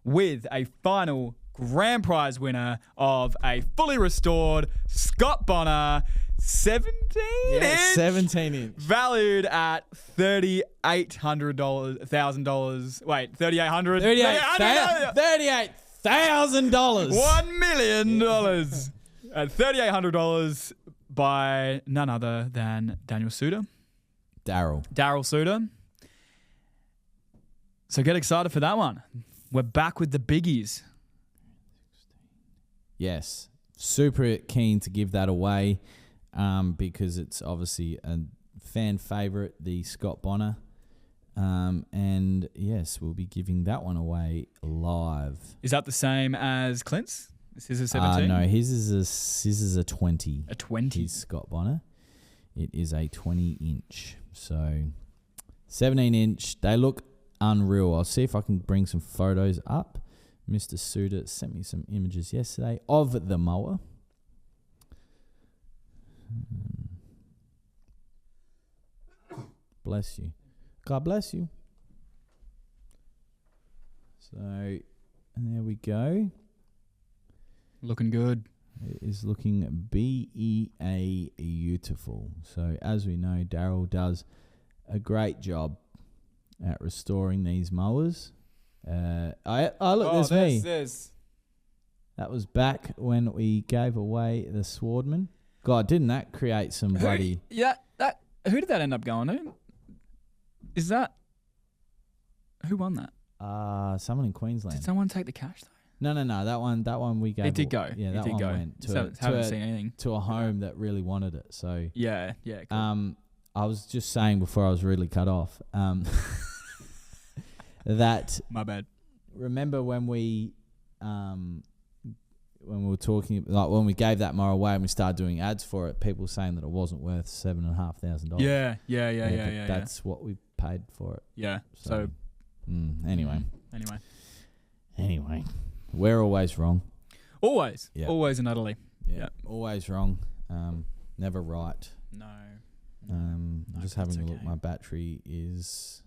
With a final grand prize winner of a fully restored Scott Bonner 17-inch. 17-inch. Valued at $3,800. Wait, $3,800? $38,000. $1 million at $3,800 by none other than Daniel Suter. Daryl Suter. So get excited for that one. We're back with the biggies. Yes. Super keen to give that away because it's obviously a fan favourite, the Scott Bonner. And yes, we'll be giving that one away live. Is that the same as Clint's? This is a 17? No, his is a 20. A 20? His Scott Bonner. It is a 20-inch. So 17-inch. They look unreal. I'll see if I can bring some photos up. Mr. Suter sent me some images yesterday of the mower. Bless you. God bless you. So, and there we go. Looking good. It is looking beautiful. So, as we know, Daryl does a great job at restoring these mowers. Look, there's me. That was back when we gave away the Swordman. God, didn't that create some bloody... Who did that end up going to? Is that... Who won that? Someone in Queensland. Did someone take the cash though? No. That one we gave. It did go. Yeah, that one went haven't seen anything. To a home that really wanted it. So yeah. Cool. I was just saying before I was really cut off. That my bad. Remember when we were talking, like when we gave that mower away and we started doing ads for it, people saying that it wasn't worth $7,500. Yeah. That's what we paid for it. Yeah. So anyway, we're always wrong. Always and utterly. Yeah. Always wrong. Never right. No. Just having a look. My battery is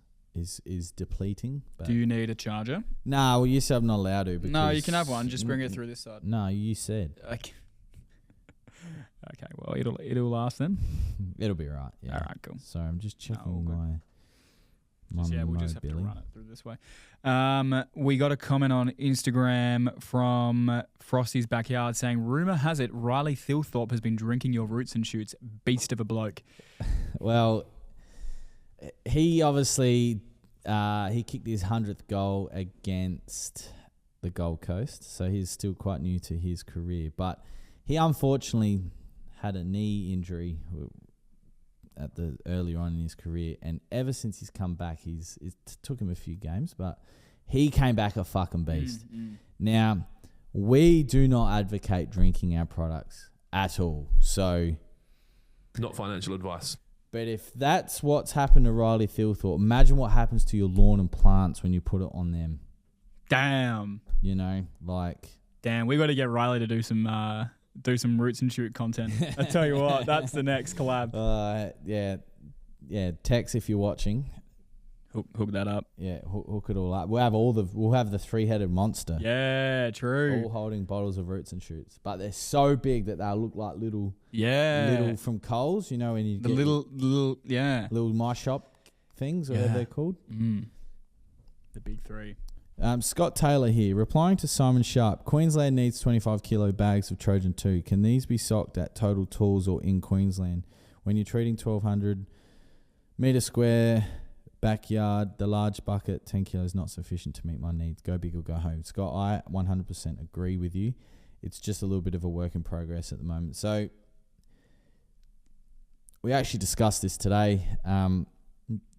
depleting. But do you need a charger? No, well, you said I'm not allowed to. No, you can have one. Just bring it through this side. No, you said. Okay. Well, it'll last then. It'll be right. Yeah. All right. Cool. So I'm just checking my we'll just have to run it through this way. We got a comment on Instagram from Frosty's Backyard saying, "Rumor has it Riley Thilthorpe has been drinking your roots and shoots. Beast of a bloke." Well, he obviously he kicked his 100th goal against the Gold Coast, so he's still quite new to his career. But he unfortunately had a knee injury at the earlier on in his career, and ever since he's come back, it took him a few games, but he came back a fucking beast. Now, we do not advocate drinking our products at all, so not financial advice. But if that's what's happened to Riley Thilthorpe, imagine what happens to your lawn and plants when you put it on them. Damn. You know, like... Damn, we got to get Riley to do some roots and shoot content. I tell you what, that's the next collab. Yeah, Tex, if you're watching, hook that up. Yeah, hook it all up. We'll have the 3-headed monster. Yeah, true. All holding bottles of roots and shoots, but they're so big that they'll look like little from Coles. You know, when you the get little My Shop things, or whatever they're called. The big 3. Scott Taylor here, replying to Simon Sharp. Queensland needs 25 kilo bags of Trojan 2. Can these be socked at Total Tools or in Queensland? When you're treating 1,200 metre square backyard, the large bucket, 10 kilos, not sufficient to meet my needs. Go big or go home. Scott, I 100% agree with you. It's just a little bit of a work in progress at the moment. So we actually discussed this today.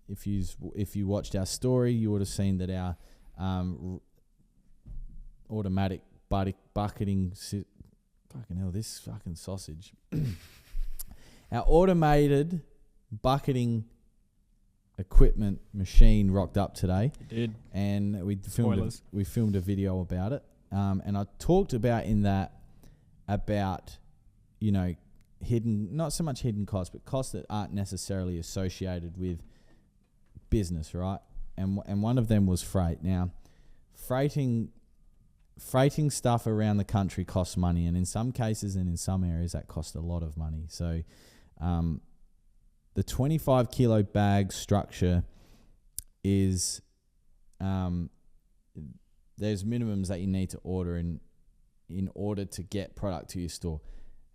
If you watched our story, you would have seen that our automatic bucketing fucking hell, this fucking sausage. Our automated bucketing equipment machine rocked up today. It did. And we filmed a video about it. And I talked about you know, not so much hidden costs, but costs that aren't necessarily associated with business, right? And one of them was freight. Now, freighting stuff around the country costs money, and in some cases and in some areas that costs a lot of money. So the 25 kilo bag structure is there's minimums that you need to order in order to get product to your store.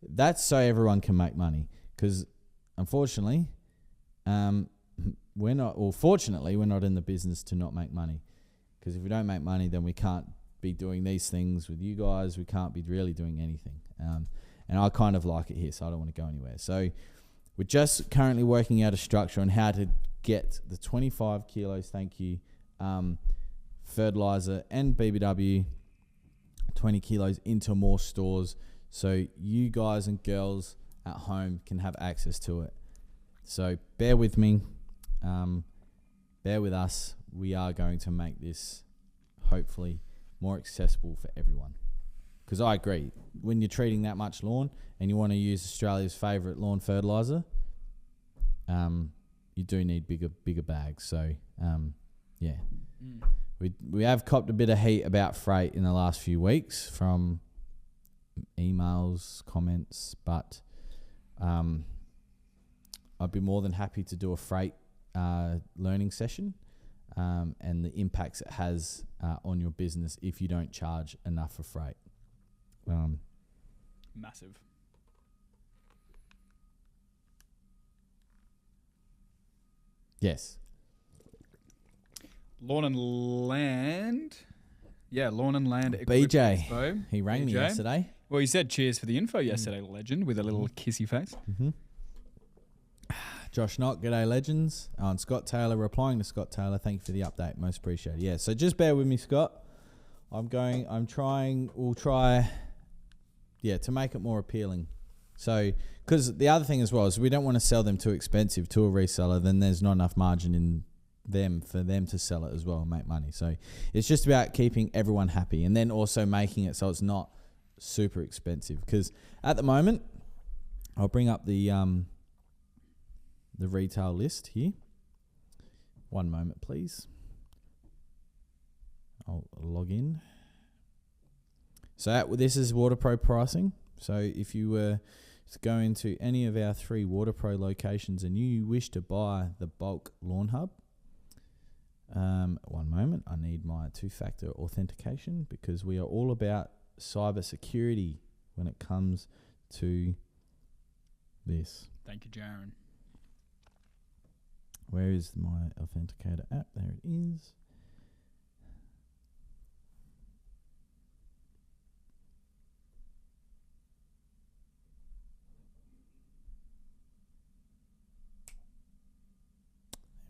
That's so everyone can make money, because unfortunately fortunately, we're not in the business to not make money. Because if we don't make money, then we can't be doing these things with you guys. We can't be really doing anything. And I kind of like it here, so I don't want to go anywhere. So we're just currently working out a structure on how to get the 25 kilos, thank you, fertilizer and BBW, 20 kilos into more stores, so you guys and girls at home can have access to it. So bear with me. Bear with us. We are going to make this hopefully more accessible for everyone. Because I agree, when you're treating that much lawn and you want to use Australia's favourite lawn fertiliser, you do need bigger bags. So, we have copped a bit of heat about freight in the last few weeks from emails, comments, but I'd be more than happy to do a freight learning session and the impacts it has on your business if you don't charge enough for freight. Massive. Yes. Lawn and Land. Yeah, Lawn and Land. BJ. Expo. He rang me yesterday. Well, he said cheers for the info yesterday, legend, with a little kissy face. Mm-hmm. Josh Knock, g'day legends. And Scott Taylor, replying to Scott Taylor, thank you for the update, most appreciated. Yeah, so just bear with me, Scott. We'll try, to make it more appealing. So, because the other thing as well is we don't want to sell them too expensive to a reseller, then there's not enough margin in them for them to sell it as well and make money. So it's just about keeping everyone happy and then also making it so it's not super expensive. Because at the moment, I'll bring up the retail list here. One moment, please. I'll log in. So this is WaterPro pricing. So if you were to go into any of our 3 WaterPro locations and you wish to buy the bulk Lawnhub, one moment, I need my 2-factor authentication because we are all about cyber security when it comes to this. Thank you, Jaron. Where is my authenticator app? There it is.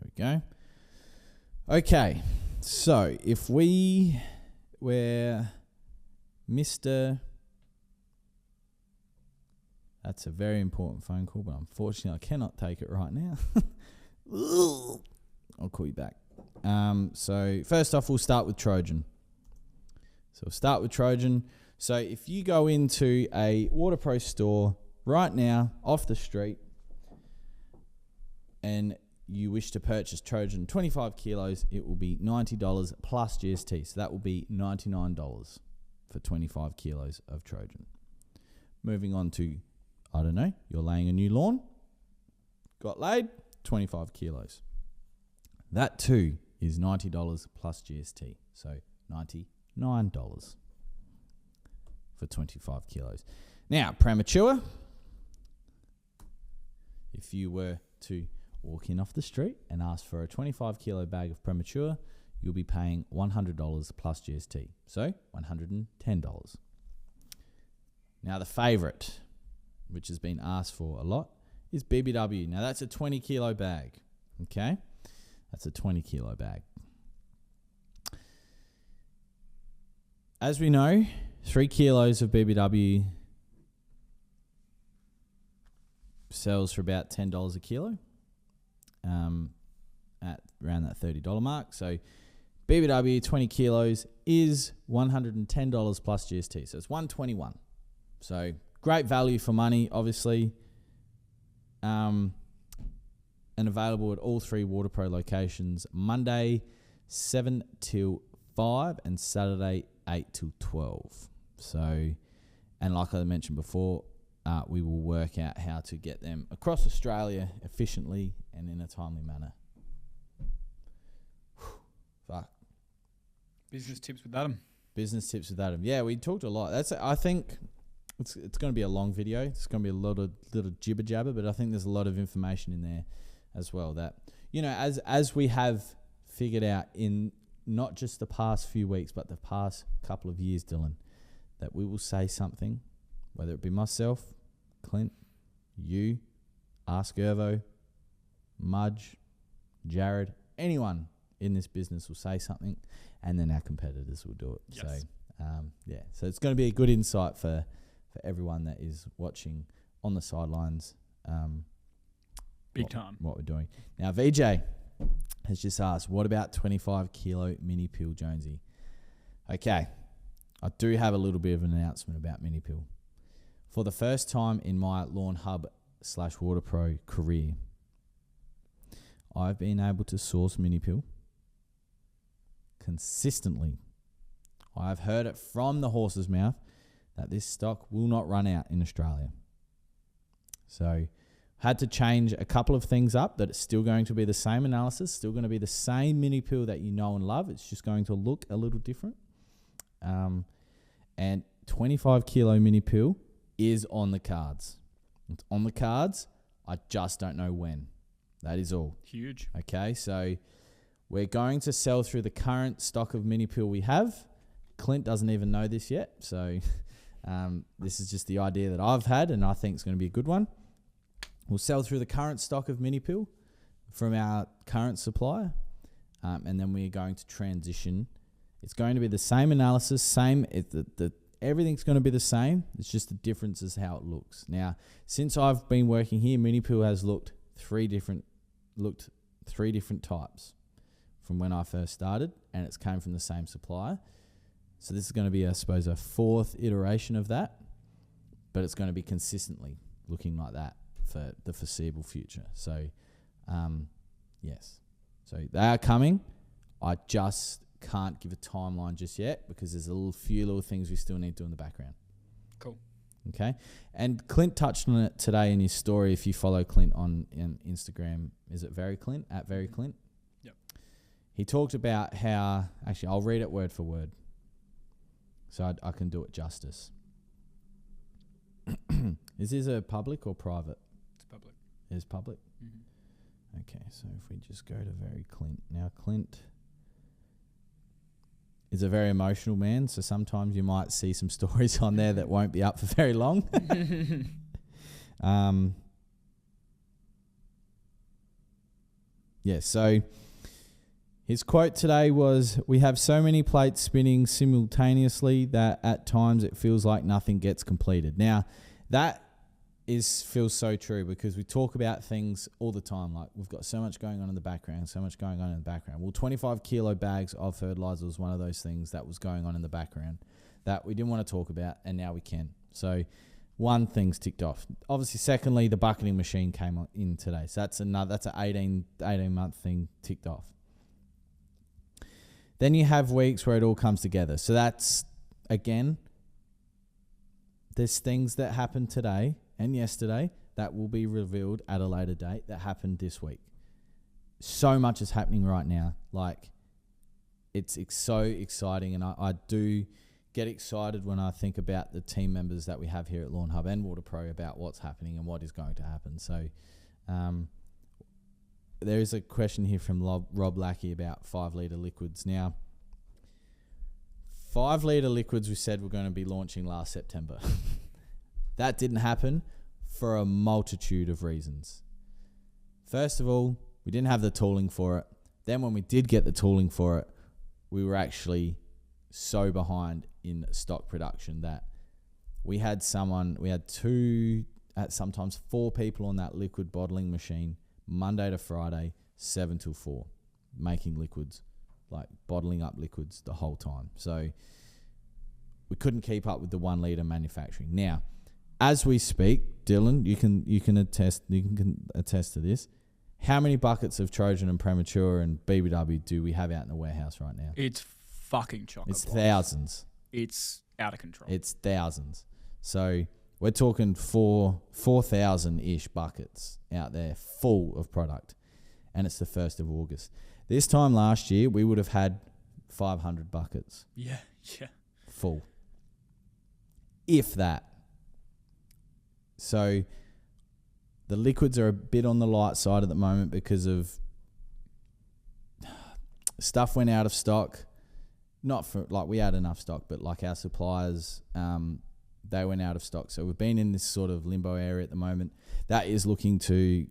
There we go. Okay, so if we were Mr. That's a very important phone call, but unfortunately I cannot take it right now. I'll call you back. So first off, we'll start with Trojan. So we'll start with Trojan. So if you go into a WaterPro store right now off the street and you wish to purchase Trojan 25 kilos, it will be $90 plus GST. So that will be $99 for 25 kilos of Trojan. Moving on to, I don't know, you're laying a new lawn, got laid, 25 kilos. That too is $90 plus GST. So $99 for 25 kilos. Now, premature, if you were to walk in off the street and ask for a 25 kilo bag of premature, you'll be paying $100 plus GST. So $110. Now, the favourite, which has been asked for a lot, is BBW. Now, that's a 20 kilo bag. Okay? That's a 20 kilo bag. As we know, 3 kilos of BBW sells for about $10 a kilo, at around that $30 mark. So BBW 20 kilos is $110 plus GST. So it's $121. So great value for money, obviously. And available at all 3 WaterPro locations, Monday 7 till 5 and Saturday 8 till 12. So, and like I mentioned before, we will work out how to get them across Australia efficiently and in a timely manner. Fuck. Business tips with Adam. Business tips with Adam. Yeah, we talked a lot. I think it's going to be a long video. It's going to be a lot of little jibber jabber, but I think there's a lot of information in there as well that, as we have figured out in not just the past few weeks, but the past couple of years, Dylan, that we will say something, whether it be myself, Clint, you, Ask Ervo, Mudge, Jared, anyone in this business will say something, and then our competitors will do it. Yes. So, so it's going to be a good insight for everyone that is watching on the sidelines. Big time. What we're doing. Now, VJ has just asked, what about 25 kilo mini pill, Jonesy? Okay, I do have a little bit of an announcement about mini pill. For the first time in my Lawnhub / WaterPro career, I've been able to source mini pill consistently. I've heard it from the horse's mouth that this stock will not run out in Australia. So had to change a couple of things up, that it's still going to be the same analysis, still going to be the same mini pill that you know and love. It's just going to look a little different. And 25 kilo mini pill is on the cards. It's on the cards. I just don't know when. That is all. Huge. Okay, so we're going to sell through the current stock of mini pill we have. Clint doesn't even know this yet, so this is just the idea that I've had, and I think it's going to be a good one. We'll sell through the current stock of mini pill from our current supplier, and then we are going to transition. It's going to be the same analysis, everything's going to be the same. It's just the difference is how it looks. Now, since I've been working here, mini pill has looked three different types from when I first started, and it's came from the same supplier. So this is going to be, I suppose, a 4th iteration of that, but it's going to be consistently looking like that for the foreseeable future. So, yes. So they are coming. I just can't give a timeline just yet because there's few little things we still need to do in the background. Cool. Okay. And Clint touched on it today in his story. If you follow Clint on Instagram, is it Very Clint? At Very Clint? Yep. He talked about how, actually, I'll read it word for word so I can do it justice. Is this a public or private? It's public. It is public? Mm-hmm. Okay, so if we just go to Very Clint. Now, Clint is a very emotional man, so sometimes you might see some stories on there that won't be up for very long. So his quote today was, "We have so many plates spinning simultaneously that at times it feels like nothing gets completed." Now, that feels so true because we talk about things all the time. Like, we've got so much going on in the background, Well, 25 kilo bags of fertilizer was one of those things that was going on in the background that we didn't want to talk about, and now we can. So one thing's ticked off. Obviously, secondly, the bucketing machine came in today. So that's an 18-month thing ticked off. Then you have weeks where it all comes together. So that's, again, there's things that happened today and yesterday that will be revealed at a later date that happened this week. So much is happening right now. Like, it's so exciting, and I do get excited when I think about the team members that we have here at Lawnhub and Water Pro about what's happening and what is going to happen. So there is a question here from Rob Lackey about 5-litre liquids. Now, 5-litre liquids we said we're going to be launching last September. That didn't happen for a multitude of reasons. First of all, we didn't have the tooling for it. Then when we did get the tooling for it, we were actually so behind in stock production that we had two, sometimes 4 people on that liquid bottling machine Monday to Friday, 7 till 4, making liquids, like bottling up liquids the whole time. So we couldn't keep up with the 1 litre manufacturing. Now, as we speak, Dylan, you can attest to this. How many buckets of Trojan and Premature and BBW do we have out in the warehouse right now? It's fucking chock-a-block. It's thousands. It's out of control. It's thousands. So we're talking 4,000-ish buckets out there full of product. And it's the 1st of August. This time last year, we would have had 500 buckets. Yeah. Full. If that. So the liquids are a bit on the light side at the moment because of stuff went out of stock. Not for, like, we had enough stock, but like our suppliers, they went out of stock. So we've been in this sort of limbo area at the moment. That is looking to,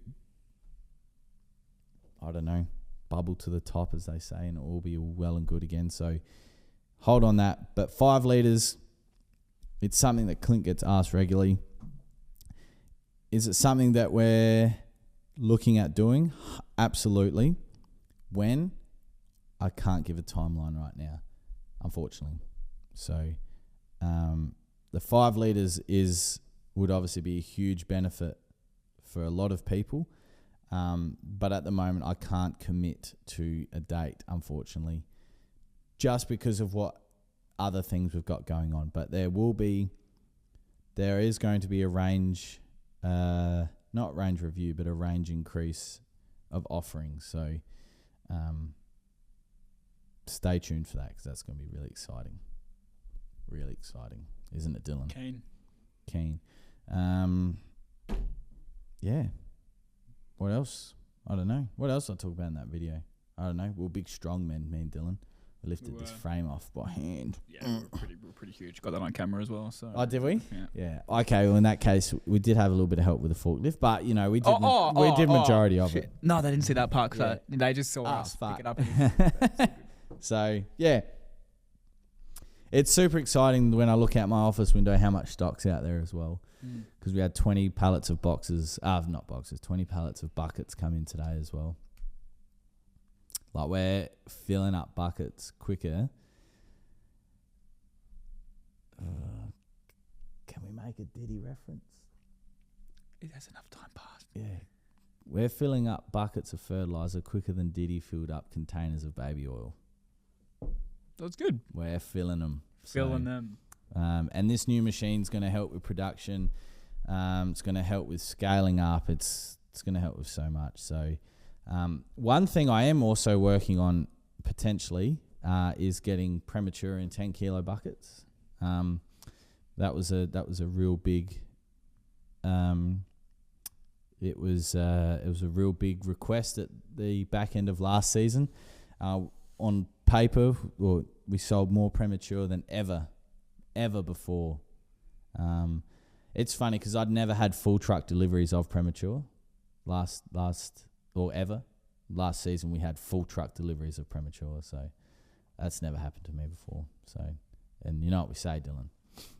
I don't know, bubble to the top, as they say, and it will be well and good again. So hold on that. But 5 litres, it's something that Clint gets asked regularly. Is it something that we're looking at doing? Absolutely. When? I can't give a timeline right now, unfortunately. So the 5 litres would obviously be a huge benefit for a lot of people. But at the moment, I can't commit to a date, unfortunately, just because of what other things we've got going on. But there is going to be a range, not range review, but a range increase of offerings. So stay tuned for that, because that's going to be really exciting. Really exciting, isn't it, Dylan? Keen. Yeah. What else? I don't know. What else I talk about in that video? I don't know. We're big strong men, me and Dylan. We lifted this frame off by hand. Yeah, we're pretty huge. Got that on camera as well. So. Oh, did we? Yeah. Okay. Well, in that case, we did have a little bit of help with the forklift, but we did majority of it. No, they didn't see that part. They just saw us pick it up. So yeah, it's super exciting when I look out my office window how much stock's out there as well. Because we had 20 pallets of 20 pallets of buckets come in today as well. Like, we're filling up buckets quicker. Can we make a Diddy reference? It has enough time passed. Yeah. We're filling up buckets of fertilizer quicker than Diddy filled up containers of baby oil. That's good. We're filling them. Them. And this new machine's going to help with production. It's going to help with scaling up. It's going to help with so much. So one thing I am also working on potentially is getting Premature in 10 kilo buckets. That was a real big. It was a real big request at the back end of last season. On paper, we sold more Premature than ever before. It's funny because I'd never had full truck deliveries of Premature last season. We had full truck deliveries of Premature, so that's never happened to me before. So, and you know what we say, Dylan,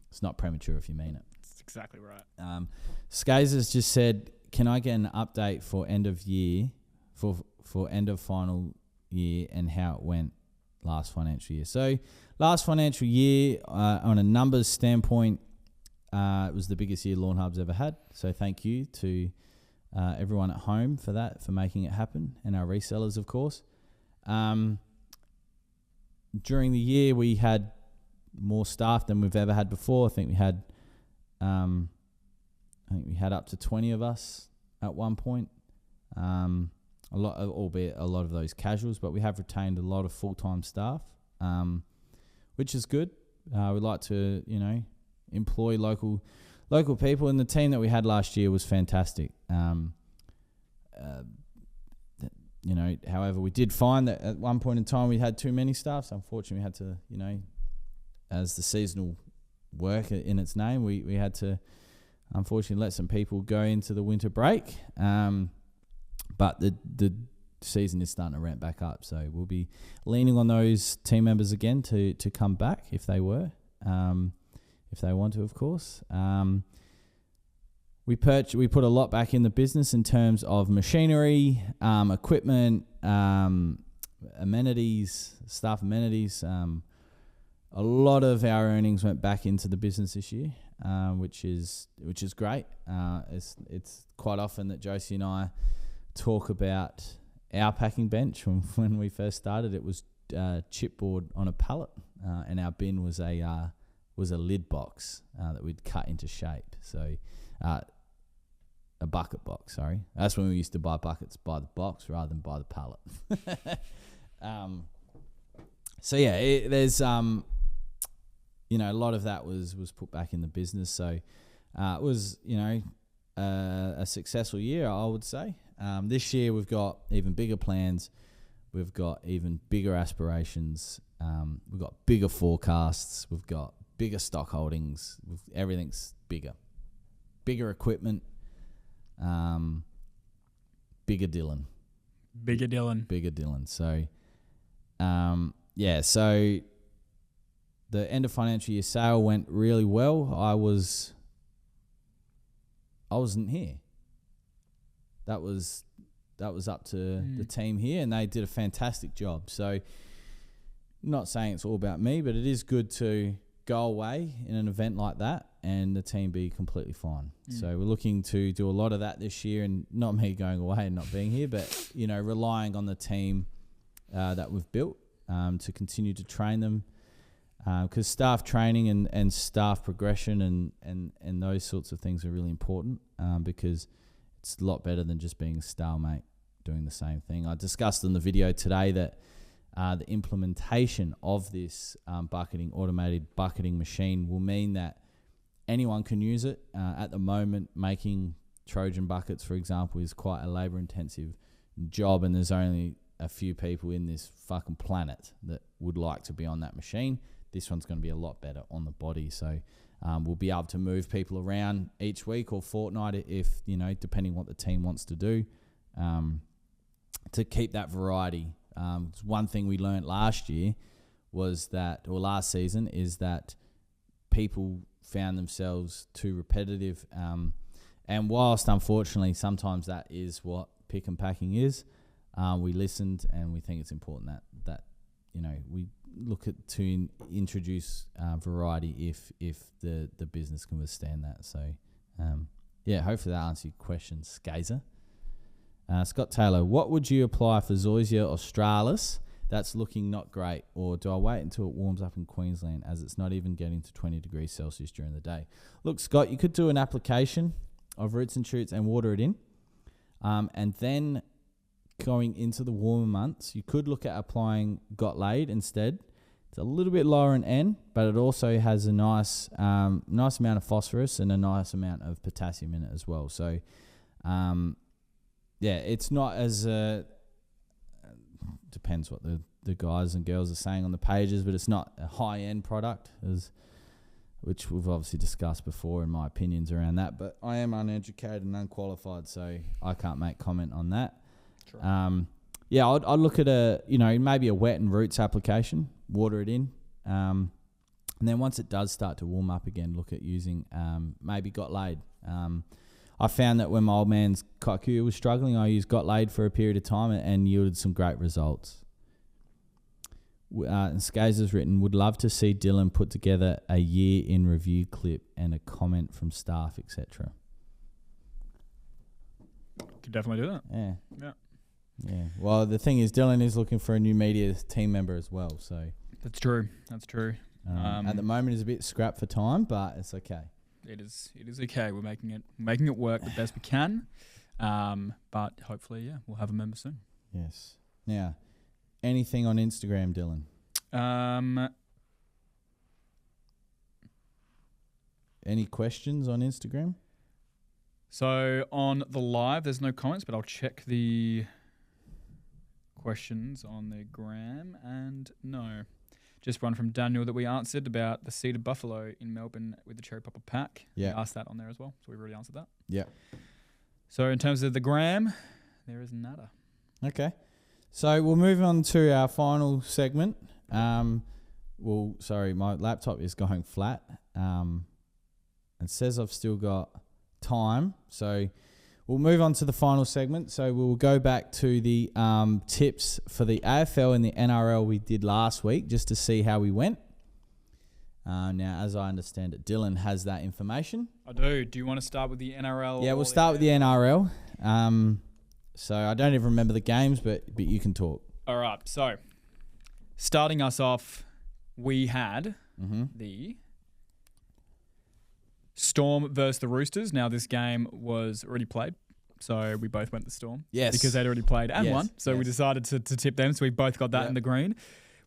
it's not Premature if you mean it. That's exactly right. Skazers just said, can I get an update for end of year for end of final year and how it went last financial year? So last financial year, on a numbers standpoint, it was the biggest year Lawnhub's ever had. So thank you to everyone at home for that, for making it happen, and our resellers, of course. During the year, we had more staff than we've ever had before. I think we had up to 20 of us at one point. Albeit a lot of those casuals, but we have retained a lot of full-time staff, which is good. We like to, employ local people, and the team that we had last year was fantastic. However, we did find that at one point in time we had too many staff, so unfortunately we had to, as the seasonal work in its name, we had to unfortunately let some people go into the winter break. But the season is starting to ramp back up, so we'll be leaning on those team members again to come back if they want to, of course. We put a lot back in the business in terms of machinery, equipment, amenities, staff amenities. A lot of our earnings went back into the business this year, which is great. It's quite often that Josie and I talk about our packing bench. When we first started, it was chipboard on a pallet, and our bin was a lid box that we'd cut into shape. So a bucket box, sorry. That's when we used to buy buckets by the box rather than by the pallet. There's a lot of that was put back in the business. So it was a successful year, I would say. This year we've got even bigger plans. We've got even bigger aspirations. We've got bigger forecasts. We've got bigger stock holdings. Everything's bigger. Bigger equipment. Bigger Dylan. So, so the end of financial year sale went really well. I wasn't here. That was up to the team here, and they did a fantastic job. So, not saying it's all about me, but it is good to go away in an event like that and the team be completely fine. So we're looking to do a lot of that this year, and not me going away and not being here, but relying on the team that we've built to continue to train them, because staff training and staff progression and those sorts of things are really important, because it's a lot better than just being a stalemate doing the same thing. I discussed in the video today that the implementation of this automated bucketing machine will mean that anyone can use it. At the moment, making Trojan buckets, for example, is quite a labour-intensive job, and there's only a few people in this fucking planet that would like to be on that machine. This one's going to be a lot better on the body, so we'll be able to move people around each week or fortnight if, depending what the team wants to do, to keep that variety. One thing we learned last season, is that people found themselves too repetitive. And whilst, unfortunately, sometimes that is what pick and packing is, we listened, and we think it's important that we look at to introduce variety if the business can withstand that. So, hopefully that answers your question, Skazer. Scott Taylor, what would you apply for Zoysia australis that's looking not great? Or do I wait until it warms up in Queensland, as it's not even getting to 20 degrees Celsius during the day? Look, Scott, you could do an application of roots and shoots and water it in. And then going into the warmer months, you could look at applying Got Laid instead. It's a little bit lower in N, but it also has a nice amount of phosphorus and a nice amount of potassium in it as well. So, it's not as depends what the guys and girls are saying on the pages, but it's not a high-end product, which we've obviously discussed before in my opinions around that. But I am uneducated and unqualified, so I can't make comment on that. Sure. I'd look at maybe a wet and roots application, water it in, and then once it does start to warm up again, look at using maybe Got Laid. I found that when my old man's kikuyu was struggling, I used Got Laid for a period of time and yielded some great results. And Skazer's written, would love to see Dylan put together a year in review clip and a comment from staff, etc. Could definitely do that. Yeah. Yeah. Yeah. Well, the thing is, Dylan is looking for a new media team member as well. So that's true. That's true. At the moment, it's a bit scrapped for time, but it's okay. It is okay. We're making it work the best we can. But hopefully, we'll have a member soon. Yes. Now, anything on Instagram, Dylan? Any questions on Instagram? So on the live, there's no comments, but I'll check the questions on the gram, and no. Just one from Daniel that we answered about the seeded buffalo in Melbourne with the cherry popper pack. Yeah. We asked that on there as well, so we've already answered that. Yeah. So in terms of the gram, there is nada. Okay. So we'll move on to our final segment. Sorry, my laptop is going flat. It says I've still got time. So we'll move on to the final segment. So we'll go back to the tips for the AFL and the NRL we did last week just to see how we went. Now, as I understand it, Dylan has that information. I do. Do you want to start with the NRL? Yeah, we'll start with the NRL. So I don't even remember the games, but you can talk. All right. So starting us off, we had the Storm versus the Roosters. Now, this game was already played, so we both went the Storm. Yes. Because they'd already played and won, so we decided to tip them, so we both got that in the green.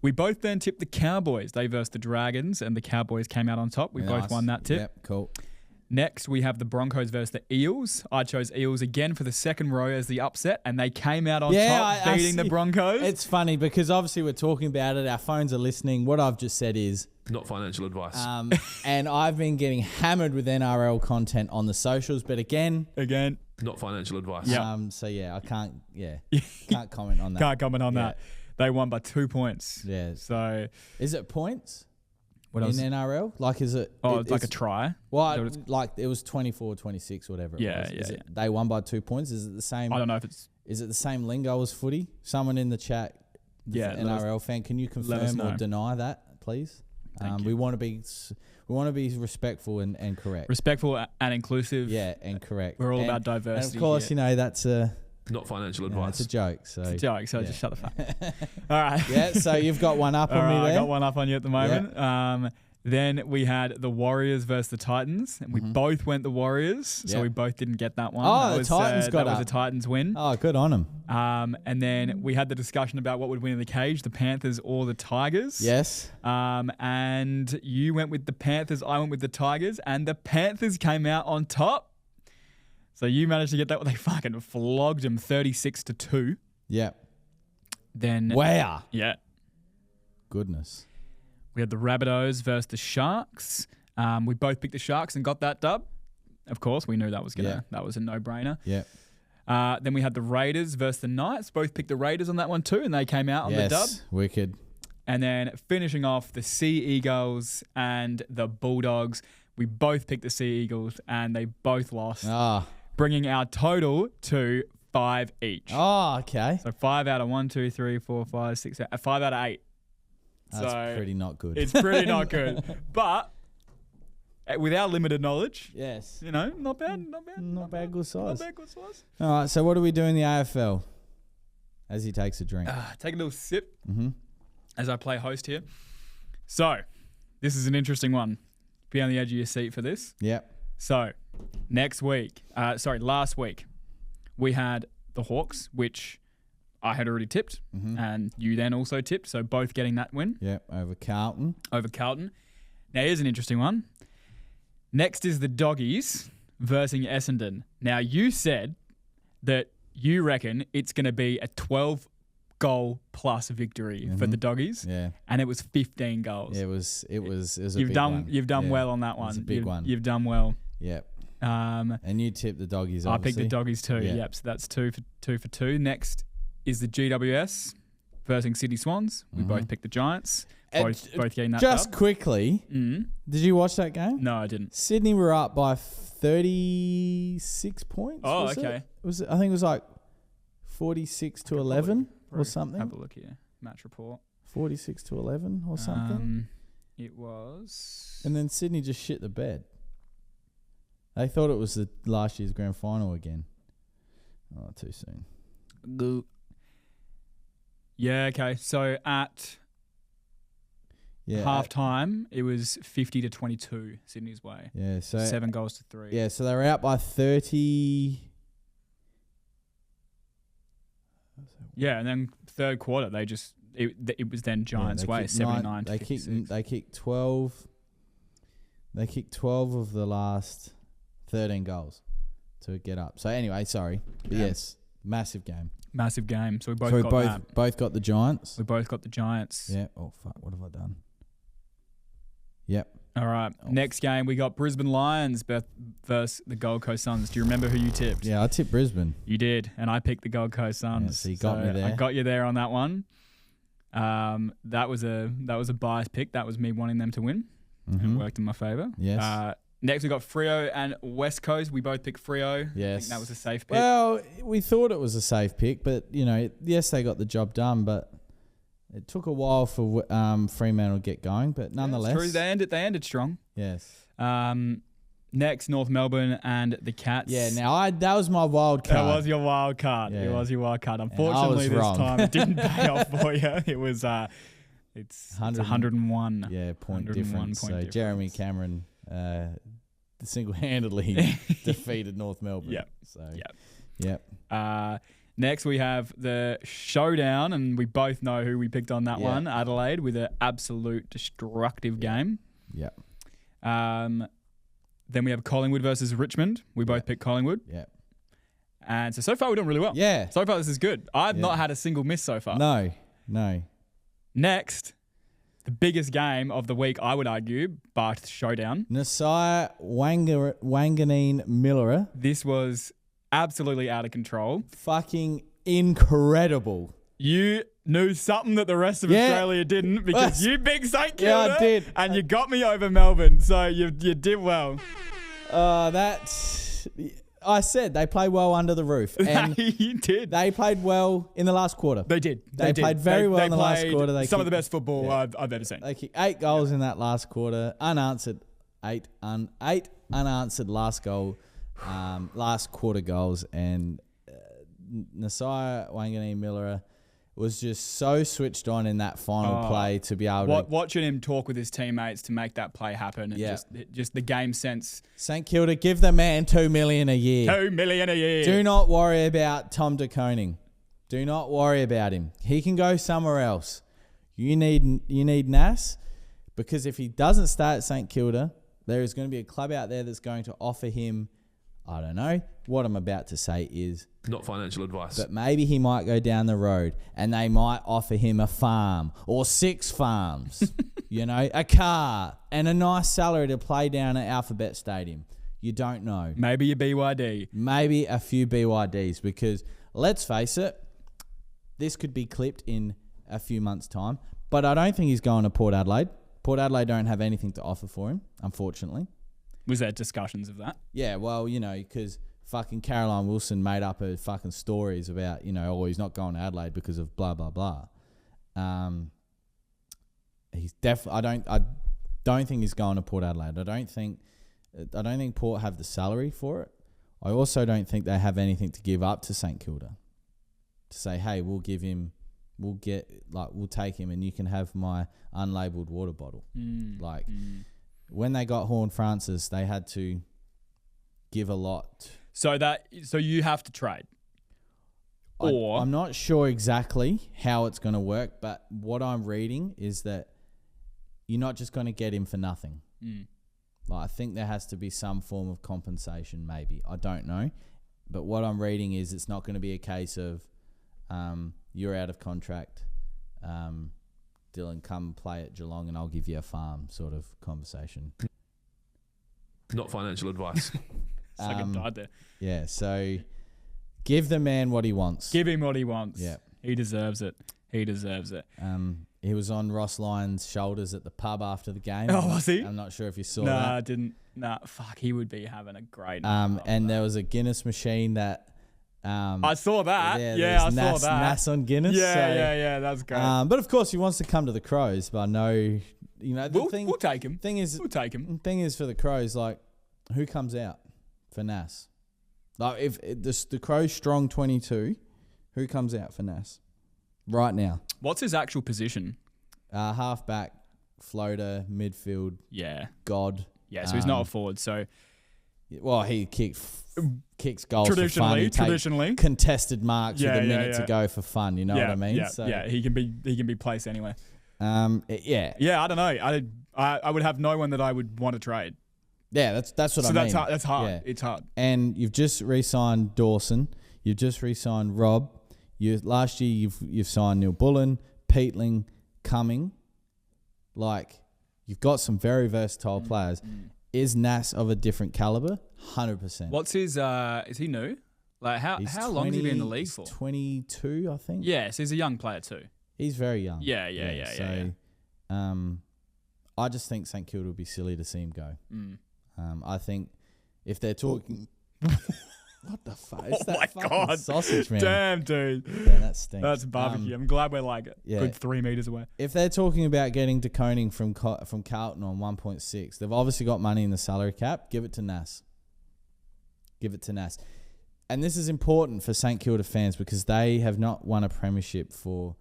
We both then tipped the Cowboys. They versus the Dragons, and the Cowboys came out on top. We both won that tip. Yep, cool. Next, we have the Broncos versus the Eels. I chose Eels again for the second row as the upset, and they came out on top, beating the Broncos. It's funny because obviously we're talking about it. Our phones are listening. What I've just said is not financial advice. And I've been getting hammered with NRL content on the socials, but again, not financial advice. So I can't comment on that. Can't comment on that. They won by 2 points. Yeah. So is it points? What else? In NRL? Like, is it? Oh, it's like a try. Well, like it was 24-26, whatever. Yeah, it was. They won by 2 points. Is it the same? I don't know if it's. Is it the same lingo as footy? Someone in the chat, NRL fan, can you confirm or deny that, please? We want to be respectful and correct. Respectful and inclusive. Yeah, and correct. We're all about diversity. And of course, that's a. Not financial advice. It's a joke. So just shut the fuck up. All right. Yeah, so you've got one up on me there. I got one up on you at the moment. Yeah. Then we had the Warriors versus the Titans, and we both went the Warriors, so we both didn't get that one. Oh, the Titans got that was a Titans win. Oh, good on them. And then we had the discussion about what would win in the cage, the Panthers or the Tigers. Yes. And you went with the Panthers, I went with the Tigers, and the Panthers came out on top. So you managed to get that. They fucking flogged them 36-2. Yeah. Then. Wow. Yeah. Goodness. We had the Rabbitohs versus the Sharks. We both picked the Sharks and got that dub. Of course, we knew that was that was a no-brainer. Yeah. Then we had the Raiders versus the Knights. Both picked the Raiders on that one too, and they came out on the dub. Wicked. And then finishing off the Sea Eagles and the Bulldogs. We both picked the Sea Eagles, and they both lost. Bringing our total to 5 each. Oh, okay. So 5 out of 1, 2, 3, 4, 5, 6, 5 out of 8. That's pretty not good. It's pretty not good. But with our limited knowledge, yes, not bad. Not bad, good size. Not bad, good size. All right, so what do we do in the AFL? As he takes a drink. Take a little sip as I play host here. So, this is an interesting one. Be on the edge of your seat for this. Yep. So, last week, we had the Hawks, which I had already tipped, and you then also tipped, so both getting that win. Yep, over Carlton. Now, here's an interesting one. Next is the Doggies versus Essendon. Now, you said that you reckon it's going to be a 12-goal plus victory for the Doggies. Yeah. And it was 15 goals. It was a big one. You've done well on that one. It's a big one. You've done well. Yep. And you tipped the Doggies, obviously. I picked the Doggies too. Yep. So that's 2 for 2. Next is the GWS versus Sydney Swans. We both picked the Giants. Both getting that just dub. Quickly, did you watch that game? No, I didn't. Sydney were up by 36 points. Oh, okay. I think it was like 46-11 or something. Have a look here. Match report. 46-11 or something. It was. And then Sydney just shit the bed. They thought it was the last year's grand final again. Oh, too soon. Yeah, okay. So at half time, it was 50-22 Sydney's way. Yeah, so 7-3. Yeah, so they were out by 30. Yeah, and then third quarter, they just it was then Giants' way, 79. They kicked 12. They kicked 12 of the last 13 goals to get up. So anyway, sorry, but yes, massive game. Massive game. So we both got the Giants. We both got the Giants. Yeah. Oh fuck! What have I done? Yep. All right. Oh. Next game, we got Brisbane Lions versus the Gold Coast Suns. Do you remember who you tipped? Yeah, I tipped Brisbane. You did, and I picked the Gold Coast Suns. Yeah, so you got me there. I got you there on that one. That was a biased pick. That was me wanting them to win. Mm-hmm. It worked in my favour. Yes. Next, we got Freo and West Coast. We both picked Freo. Yes. I think that was a safe pick. Well, we thought it was a safe pick, but, yes, they got the job done, but it took a while for Fremantle to get going, but nonetheless. Yeah, it's true. They ended strong. Yes. Next, North Melbourne and the Cats. Yeah, now that was my wild card. That was your wild card. Yeah. It was your wild card. Unfortunately, this time it didn't pay off for you. It was it's 101. Yeah, point difference. So difference. Jeremy Cameron single-handedly defeated North Melbourne. Yep. So yep. Next, we have the showdown, and we both know who we picked on that one. Adelaide with an absolute destructive game. Yep. Then we have Collingwood versus Richmond. We both picked Collingwood. Yep. And so far we're doing really well. Yeah. So far this is good. I've not had a single miss so far. No. Next, the biggest game of the week, I would argue, Bath Showdown. Nasai Wanganeen Miller. This was absolutely out of control. Fucking incredible. You knew something that the rest of Australia didn't because you big St Kilda. Yeah, I did. And you got me over Melbourne, so you did well. I said they played well under the roof. And you did. They played well in the last quarter. They did. They played very well in the last quarter. They some of the best football I've ever seen. They kicked 8 goals in that last quarter. Unanswered. Eight unanswered last quarter goals. And Nasai Wanganeen Miller was just so switched on in that final play to be able to... Watching him talk with his teammates to make that play happen and just the game sense. St Kilda, give the man $2 million a year. $2 million a year. Do not worry about Tom de Koning. Do not worry about him. He can go somewhere else. You need Nas, because if he doesn't start at St Kilda, there is going to be a club out there that's going to offer him, I don't know, what I'm about to say is... Not financial advice. But maybe he might go down the road and they might offer him a farm or 6 farms, a car and a nice salary to play down at Alphabet Stadium. You don't know. Maybe a BYD. Maybe a few BYDs, because let's face it, this could be clipped in a few months' time. But I don't think he's going to Port Adelaide. Port Adelaide don't have anything to offer for him, unfortunately. Was there discussions of that? Yeah, well, because... fucking Caroline Wilson made up her fucking stories about, he's not going to Adelaide because of blah, blah, blah. He's definitely, I don't think he's going to Port Adelaide. I don't think Port have the salary for it. I also don't think they have anything to give up to St Kilda to say, hey, we'll take him and you can have my unlabelled water bottle. When they got Horn Francis, they had to give a lot. So you have to trade. I'm not sure exactly how it's going to work, but what I'm reading is that you're not just going to get him for nothing. I think there has to be some form of compensation, maybe. I don't know. But what I'm reading is it's not going to be a case of you're out of contract, Dylan, come play at Geelong and I'll give you a farm sort of conversation. Not financial advice. Second died there. Yeah, so give the man what he wants. Give him what he wants. Yeah. He deserves it. He He was on Ross Lyon's shoulders at the pub after the game. Oh, was he? I'm not sure if you saw that. I didn't. Nah, fuck, he would be having a great night. And there was a Guinness machine that I saw that. I saw that. Nas on Guinness. Yeah, that's great. But of course, he wants to come to the Crows. But I know, we'll take him. We'll take him. Thing is for the Crows, like, who comes out for Nas? Like, if the Crows strong 22, who comes out for Nas right now? What's his actual position? Halfback, floater, midfield. Yeah. God. Yeah, so he's not a forward. So, well, he kicks goals for fun. He traditionally contested marks with a minute to go for fun. You know what I mean? Yeah, he can be placed anywhere. I don't know. I would have no one that I would want to trade. Yeah, that's what I mean. So that's hard. Yeah. It's hard. And you've just re-signed Dawson. You've just re-signed Rob. Last year you've signed Neil Bullen, Peatling, Cumming. Like, you've got some very versatile players. Is Nas of a different caliber? 100%. What's his? Is he new? Like how long has he been in the league for? 22, I think. Yes, he's a young player too. He's very young. Yeah. I just think St Kilda would be silly to see him go. I think if they're talking, what the fuck? It's that fucking God. Sausage, man. Damn, dude. Yeah, that stinks. That's barbecue. I'm glad we're like a good 3 meters away. If they're talking about getting De Koning from Carlton on 1.6, they've obviously got money in the salary cap. Give it to Nas. And this is important for St Kilda fans because they have not won a premiership for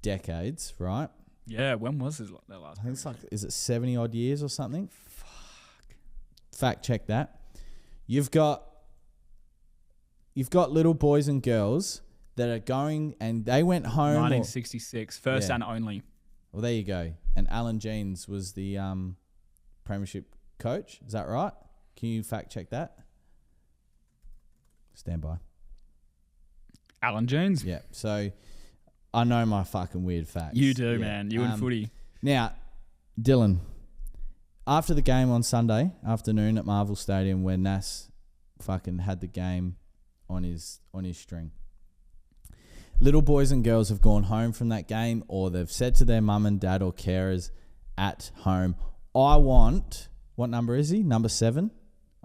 decades, right? Yeah, when was their last? I think it's like, is it 70 odd years or something? Fuck. Fact check that. You've got little boys and girls that are going, and they went home. 1966, first and only. Well, there you go. And Alan Jeans was the premiership coach. Is that right? Can you fact check that? Stand by. Alan Jeans. Yeah. So I know my fucking weird facts. You do, man. You and footy. Now, Dylan, after the game on Sunday afternoon at Marvel Stadium where Nas fucking had the game on his string, little boys and girls have gone home from that game, or they've said to their mum and dad or carers at home, I want, what number is he? Number 7?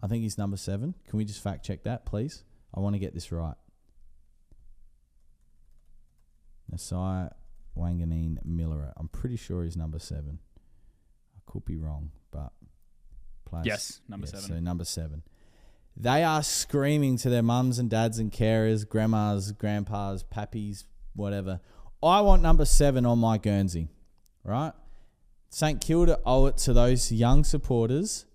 I think he's number 7. Can we just fact check that, please? I want to get this right. Nasai Wanganeen Miller. I'm pretty sure he's number 7. I could be wrong, but yes, number 7. So number 7. They are screaming to their mums and dads and carers, grandmas, grandpas, pappies, whatever. I want number 7 on my Guernsey, right? St Kilda owe it to those young supporters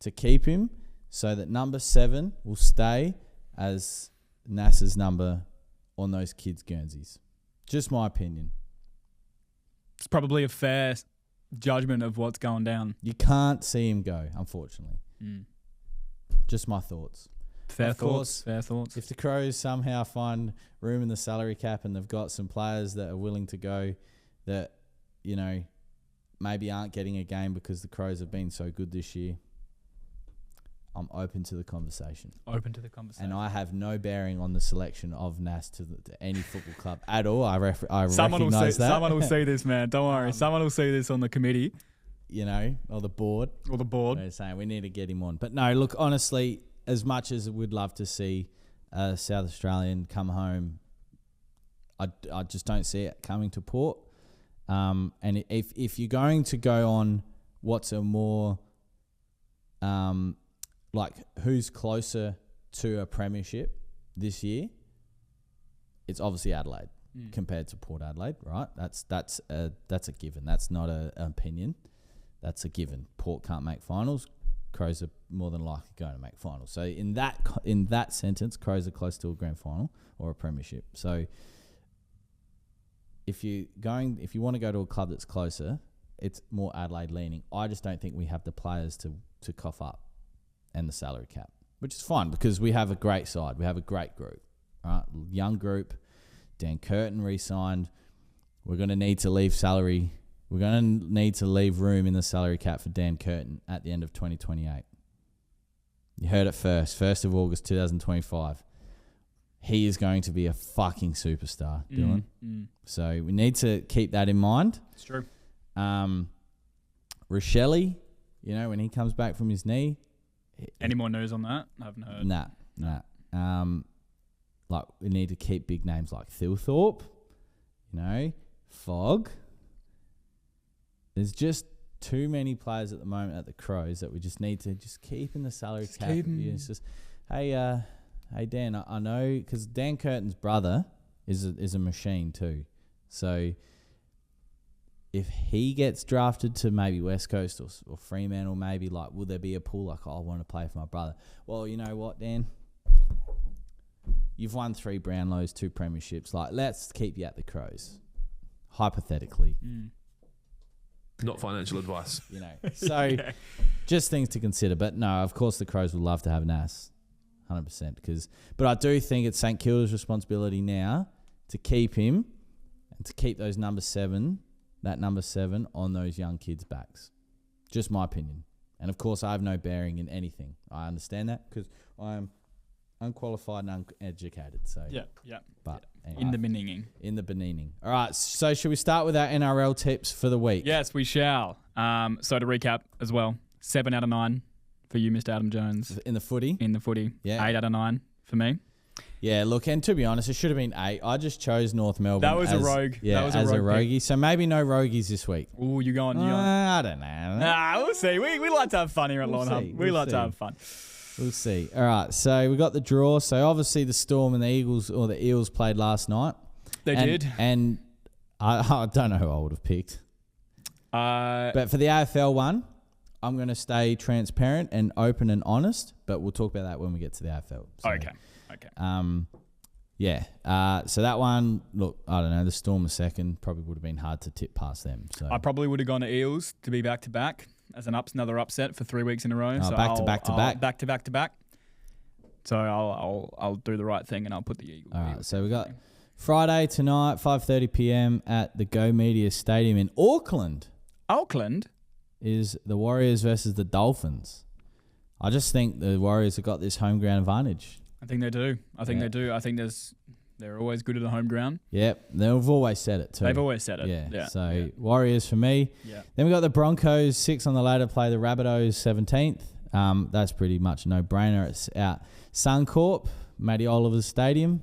to keep him so that number 7 will stay as NASA's number on those kids' Guernseys. Just my opinion. It's probably a fair judgment of what's going down. You can't see him go, unfortunately. Just my thoughts. Fair thoughts. If the Crows somehow find room in the salary cap and they've got some players that are willing to go that, you know, maybe aren't getting a game because the Crows have been so good this year, I'm open to the conversation. And I have no bearing on the selection of Nas to any football club at all. I recognise that. Someone will see this, man. Don't worry. Someone will see this on the committee. You know, or the board. They're saying we need to get him on. But no, look, honestly, as much as we'd love to see a South Australian come home, I just don't see it coming to Port. And if you're going to go on what's a more, like who's closer to a premiership this year, it's obviously Adelaide compared to Port Adelaide, right? That's a given. That's not an opinion. That's a given. Port can't make finals. Crows are more than likely going to make finals. So in that sentence, Crows are close to a grand final or a premiership. So if you want to go to a club that's closer, it's more Adelaide leaning. I just don't think we have the players to cough up and the salary cap, which is fine because we have a great side. We have a great group, right? Young group. Dan Curtin re-signed. We're going to need to leave salary. We're going to need to leave room in the salary cap for Dan Curtin at the end of 2028. You heard it first. 1st of August 2025. He is going to be a fucking superstar, Dylan. So we need to keep that in mind. It's true. Rochelle, you know, when he comes back from his knee. Any more news on that? I haven't heard. Nah. like we need to keep big names like Thilthorpe, Fogg. There's just too many players at the moment at the Crows that we just need to just keep in the salary cap. It's just, hey Dan, I know because Dan Curtin's brother is a machine too. So if he gets drafted to maybe West Coast or Fremantle, maybe like, will there be a pool like, I want to play for my brother? Well, you know what, Dan? You've won 3 Brownlows, 2 premierships. Like, let's keep you at the Crows, hypothetically. Not financial advice. So just things to consider. But no, of course the Crows would love to have Nas, 100%. But I do think it's St Kilda's responsibility now to keep him and to keep those number 7 on those young kids' backs. Just my opinion. And of course I have no bearing in anything. I understand that because I am unqualified and uneducated. So yeah. But anyway, in the beginning. All right. So should we start with our NRL tips for the week? Yes, we shall. So to recap as well, 7 out of 9 for you, Mr. Adam Jones. In the footy? Yeah. 8 out of 9 for me. Yeah, look, and to be honest, it should have been 8. I just chose North Melbourne. That was a rogue. Yeah, that was a rogue. roguie. So maybe no roguies this week. Ooh, you going? I don't know. We'll see. We like to have fun here at Lawnhub. We like to have fun. We'll see. All right, so we got the draw. So obviously the Storm and the Eels played last night. They did. And I don't know who I would have picked. But for the AFL one, I'm going to stay transparent and open and honest, but we'll talk about that when we get to the AFL. So, okay. So that one, look, I don't know, the Storm a second probably would have been hard to tip past them. So I probably would have gone to Eels to be back to back as another upset for 3 weeks in a row. So back to back. So I'll do the right thing and I'll put the Eagles. All right. So we got Friday tonight, 5:30 p.m. at the Go Media Stadium in Auckland. Auckland is the Warriors versus the Dolphins. I just think the Warriors have got this home ground advantage. I think they do. I think they're always good at the home ground. Yep. They've always said it too. They've always said it. Yeah. So Warriors for me. Yeah. Then we got the Broncos 6 on the ladder, play the Rabbitohs 17th. That's pretty much a no-brainer. It's out Suncorp, Matty Oliver's Stadium.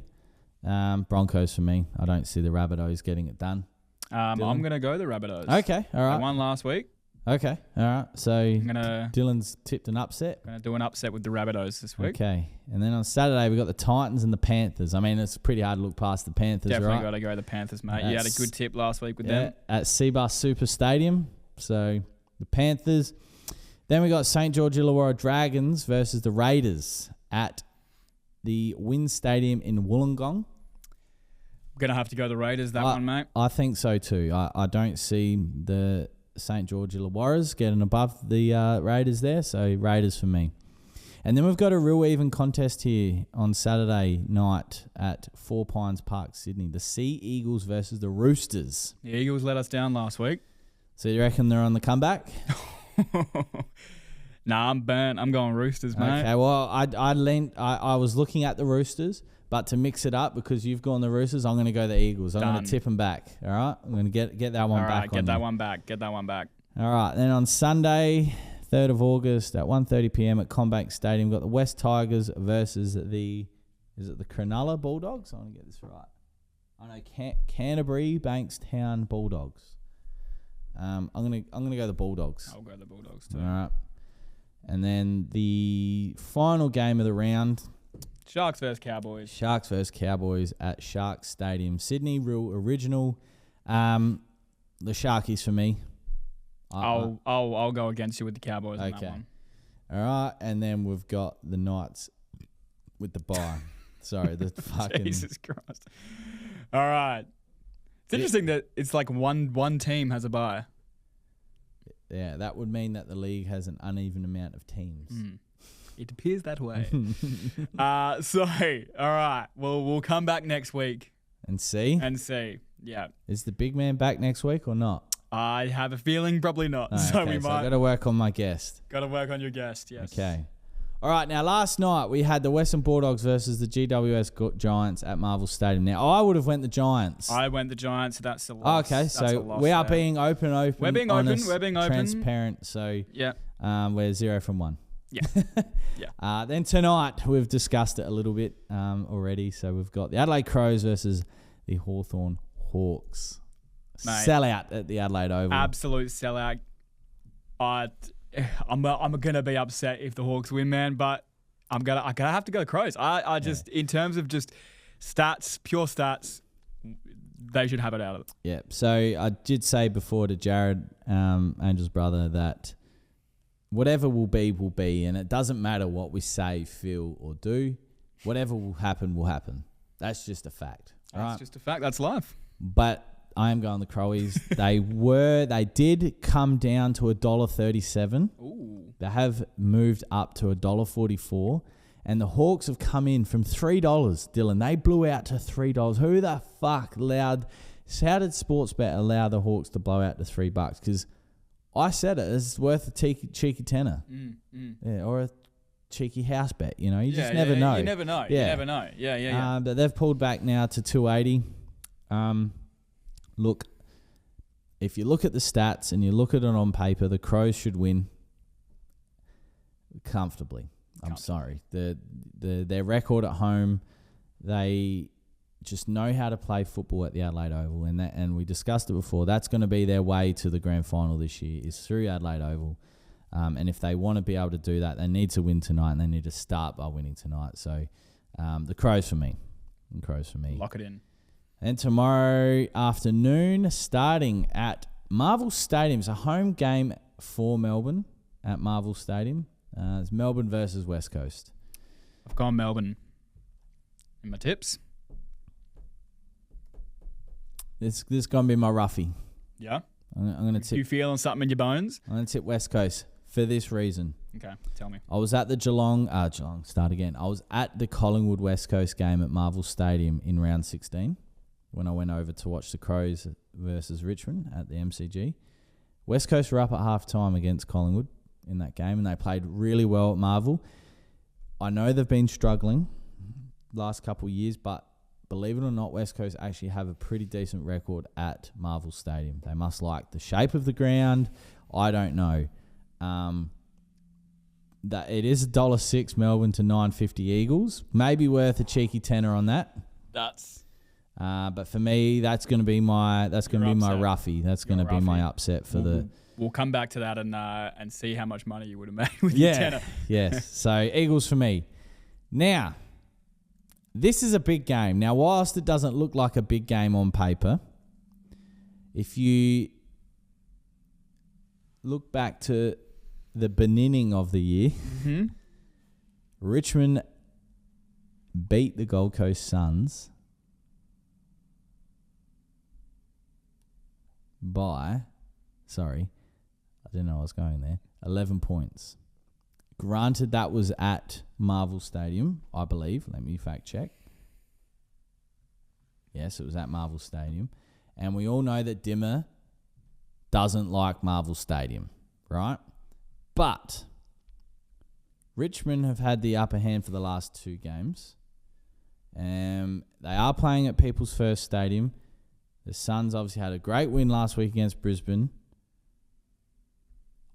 Broncos for me. I don't see the Rabbitohs getting it done. I'm going to go the Rabbitohs. Okay. All right. They won last week. Okay. All right. So Dylan's tipped an upset. Going to do an upset with the Rabbitohs this week. Okay. And then on Saturday, we got the Titans and the Panthers. I mean, it's pretty hard to look past the Panthers, Definitely got to go the Panthers, mate. You had a good tip last week with them. At Seabus Super Stadium. So the Panthers. Then we got St. George Illawarra Dragons versus the Raiders at the Wynn Stadium in Wollongong. Going to have to go the Raiders, one, mate. I think so too. I don't see the St. George Illawarras getting above the Raiders there, so Raiders for me. And then we've got a real even contest here on Saturday night at Four Pines Park, Sydney. The Sea Eagles versus the Roosters. The Eagles let us down last week. So you reckon they're on the comeback? Nah, I'm burnt. I'm going Roosters, mate. Okay, well, I was looking at the Roosters, but to mix it up, because you've gone the Roosters, I'm going to go the Eagles. I'm going to tip them back, all right? I'm going to get that one back. All right, get that one back. All right, then on Sunday, 3rd of August at 1:30 p.m. at Combank Stadium, we've got the West Tigers versus the Cronulla Bulldogs? I want to get this right. I know Canterbury Bankstown Bulldogs. I'm gonna go the Bulldogs. I'll go the Bulldogs too. All right, and then the final game of the round. Sharks versus Cowboys at Sharks Stadium, Sydney. Real original. The Sharkies for me. I'll go against you with the Cowboys on that one. All right, and then we've got the Knights with the bye. Sorry, the fucking Jesus Christ. All right. It's interesting that it's like one team has a bye. Yeah, that would mean that the league has an uneven amount of teams. It appears that way. So, all right. Well, we'll come back next week. And see? Yeah. Is the big man back next week or not? I have a feeling probably not. Oh, so okay, we might. I've got to work on my guest. Got to work on your guest, yes. Okay. All right, now last night we had the Western Bulldogs versus the GWS Giants at Marvel Stadium. Now, I would have went the Giants. I went the Giants, so that's a loss. Okay, so we are being open. We're being honest, open. We're being open. Transparent, so yeah. we're 0 from 1. Yeah. Then tonight, we've discussed it a little bit already. So we've got the Adelaide Crows versus the Hawthorn Hawks. Mate, sellout at the Adelaide Oval. Absolute sellout. I'm gonna be upset if the Hawks win, man. But I'm gonna have to go Crows. I just in terms of just stats, pure stats, they should have it out of it. Yeah. So I did say before to Jared, Angel's brother, that whatever will be, and it doesn't matter what we say, feel, or do. Whatever will happen. That's just a fact. That's just a fact. That's life. But I am going the Crowies. They did come down to $1.37. Ooh. They have moved up to $1.44. And the Hawks have come in from $3, Dylan. They blew out to $3. Who the fuck allowed... How did Sportsbet allow the Hawks to blow out to $3? Because I said it. It's worth a cheeky tenner. Yeah, or a cheeky house bet. You know, you just never know. You never know. Yeah. You never know. Yeah. But they've pulled back now to $2.80. Look, if you look at the stats and you look at it on paper, the Crows should win comfortably. I'm sorry. Their record at home, they just know how to play football at the Adelaide Oval, and we discussed it before. That's going to be their way to the grand final this year, is through Adelaide Oval. And if they want to be able to do that, they need to win tonight, and they need to start by winning tonight. So the Crows for me. Lock it in. And tomorrow afternoon, starting at Marvel Stadium. It's a home game for Melbourne at Marvel Stadium. It's Melbourne versus West Coast. I've gone Melbourne in my tips. This is going to be my roughie. Yeah? I'm going to tip... You feeling something in your bones? I'm going to tip West Coast for this reason. Okay, tell me. I was at the Geelong, start again. I was at the Collingwood West Coast game at Marvel Stadium in round 16 when I went over to watch the Crows versus Richmond at the MCG. West Coast were up at half-time against Collingwood in that game, and they played really well at Marvel. I know they've been struggling last couple of years, but believe it or not, West Coast actually have a pretty decent record at Marvel Stadium. They must like the shape of the ground. I don't know. That it is $1.06 Melbourne to $9.50 Eagles. Maybe worth a cheeky tenner on that. But for me, that's going to be my roughie. That's going to be my upset for the. We'll come back to that and see how much money you would have made with your tenner. Yes. So Eagles for me. Now, this is a big game. Now, whilst it doesn't look like a big game on paper, if you look back to the beginning of the year, Richmond beat the Gold Coast Suns by, I didn't know I was going there, 11 points. Granted, that was at Marvel Stadium, I believe. Let me fact check. Yes, it was at Marvel Stadium. And we all know that Dimmer doesn't like Marvel Stadium, right? But Richmond have had the upper hand for the last two games. They are playing at People's First Stadium. The Suns obviously had a great win last week against Brisbane.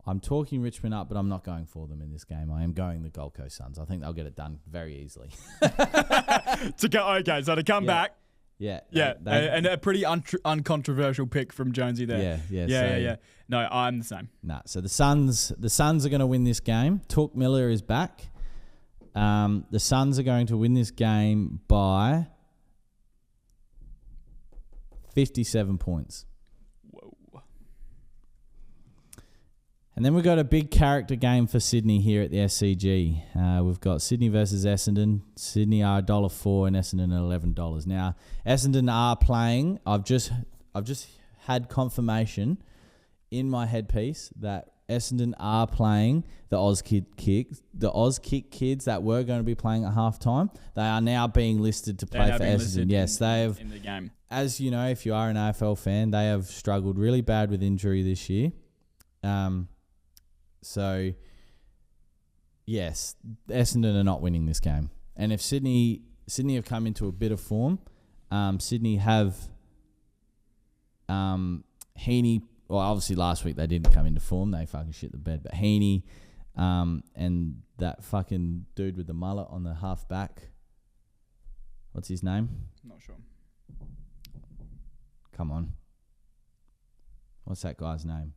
I'm talking Richmond up, but I'm not going for them in this game. I am going the Gold Coast Suns. I think they'll get it done very easily. To come back. Yeah. And a pretty uncontroversial pick from Jonesy there. Yeah. No, I'm the same. So the Suns are going to win this game. Took Miller is back. The Suns are going to win this game by 57 points. Whoa. And then we've got a big character game for Sydney here at the SCG. We've got Sydney versus Essendon. Sydney are $1.04 and Essendon are $11. Now, Essendon are playing. I've just had confirmation in my headpiece that Essendon are playing the Auskick kids that were going to be playing at halftime. They are now being listed to play for Essendon. Yes, they have. In the game. As you know, if you are an AFL fan, they have struggled really bad with injury this year. So, yes, Essendon are not winning this game. And if Sydney have come into a bit of form, Sydney have Heaney. Well, obviously last week they didn't come into form. They fucking shit the bed. But Heaney, And that fucking dude with the mullet on the half back. What's his name? Not sure. Come on. What's that guy's name?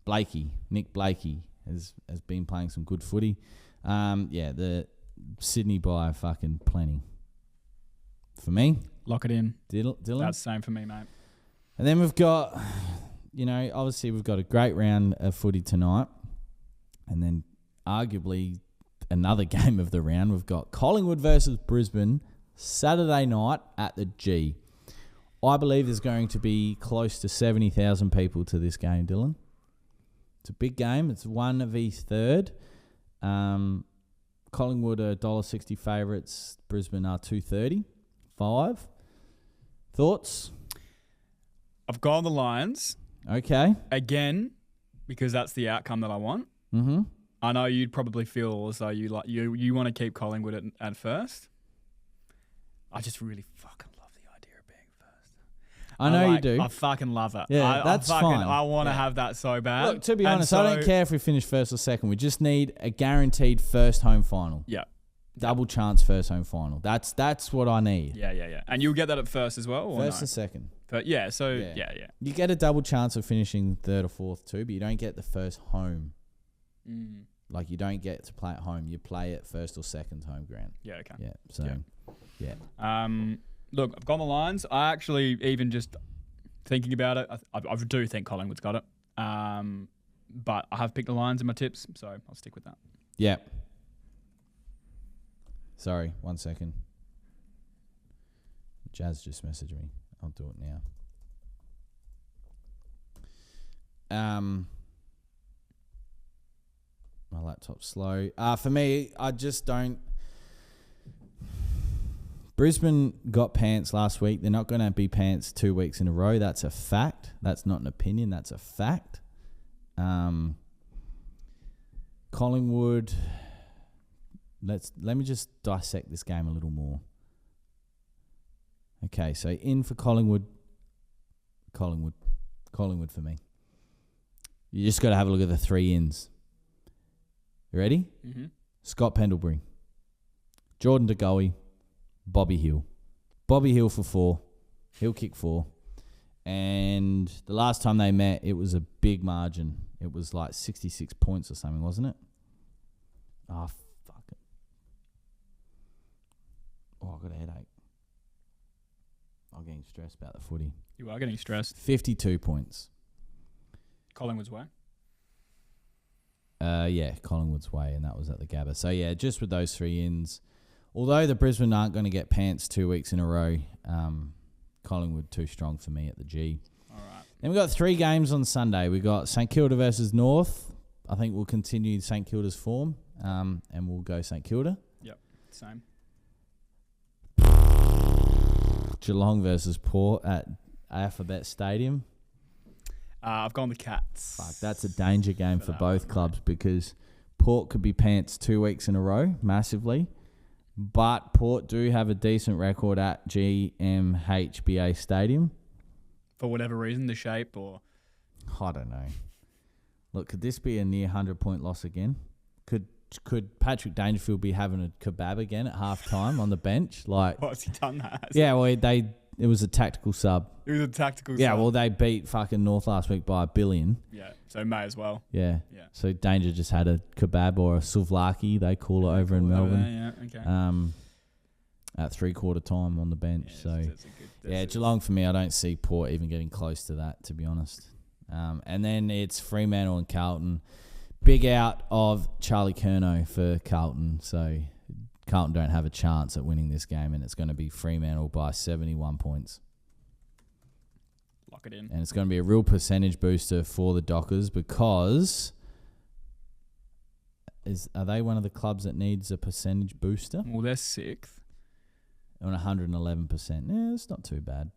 Blakey. Nick Blakey has been playing some good footy. The Sydney by fucking plenty. For me. Lock it in. Dylan? That's the same for me, mate. And then we've got, obviously we've got a great round of footy tonight. And then arguably another game of the round. We've got Collingwood versus Brisbane Saturday night at the G. I believe there's going to be close to 70,000 people to this game, Dylan. It's a big game. It's 1v3. Collingwood are $1.60 favourites. Brisbane are $2.35. Thoughts? I've gone the Lions. Okay. Again, because that's the outcome that I want. Mm-hmm. I know you'd probably feel as though you want to keep Collingwood at first. I just really fucking love the idea of being first. I know you do. I fucking love it. Yeah, that's fine. I want to have that so bad. Look, to be honest, I don't care if we finish first or second. We just need a guaranteed first home final. Yeah. Double chance first home final. That's what I need. Yeah. And you'll get that at first as well, or first no? or second. But yeah. You get a double chance of finishing third or fourth too, but you don't get the first home. Mm. Like, you don't get to play at home. You play at first or second home ground. Yeah, okay. Yeah, so, yeah. Look, I've gone the Lions. I actually, even just thinking about it, I do think Collingwood's got it. But I have picked the Lions in my tips, so I'll stick with that. Yeah. Sorry, 1 second. Jazz just messaged me. I'll do it now. My laptop's slow. For me, I just don't... Brisbane got pants last week. They're not going to be pants 2 weeks in a row. That's a fact. That's not an opinion. That's a fact. Collingwood... Let me just dissect this game a little more. Okay, so in for Collingwood for me. You just got to have a look at the 3 ins. You ready? Mm-hmm. Scott Pendlebury, Jordan De Goey, Bobby Hill. Bobby Hill for 4. He'll kick 4. And the last time they met, it was a big margin. It was like 66 points or something, wasn't it? Oh, fuck it. Oh, I've got a headache. I'm getting stressed about the footy. You are getting stressed. 52 points. Collingwood's way. Collingwood's way, and that was at the Gabba. So, yeah, just with those 3 ins, although the Brisbane aren't going to get pants 2 weeks in a row, Collingwood too strong for me at the G. All right. Then we've got 3 games on Sunday. We've got St Kilda versus North. I think we'll continue St Kilda's form, and we'll go St Kilda. Yep, same. Geelong versus Port at Alphabet Stadium. I've gone the Cats. Fuck, that's a danger game for both clubs because Port could be pants 2 weeks in a row, massively. But Port do have a decent record at GMHBA Stadium. For whatever reason, the shape or... I don't know. Look, could this be a near 100-point loss again? Could Patrick Dangerfield be having a kebab again at half-time on the bench? Like, what's he done that? Yeah, well, it was a tactical sub. It was a tactical sub. Yeah, well, they beat fucking North last week by 1 billion. Yeah, so may as well. Yeah. So Danger just had a kebab or a souvlaki, they call it over in Melbourne. Okay. At 3/4 time on the bench. Geelong for me, I don't see Port even getting close to that, to be honest. And then it's Fremantle and Carlton. Big out of Charlie Curnow for Carlton. So Carlton don't have a chance at winning this game, and it's going to be Fremantle by 71 points. Lock it in. And it's going to be a real percentage booster for the Dockers because... Are they one of the clubs that needs a percentage booster? Well, they're 6th. On 111%. Yeah, it's not too bad.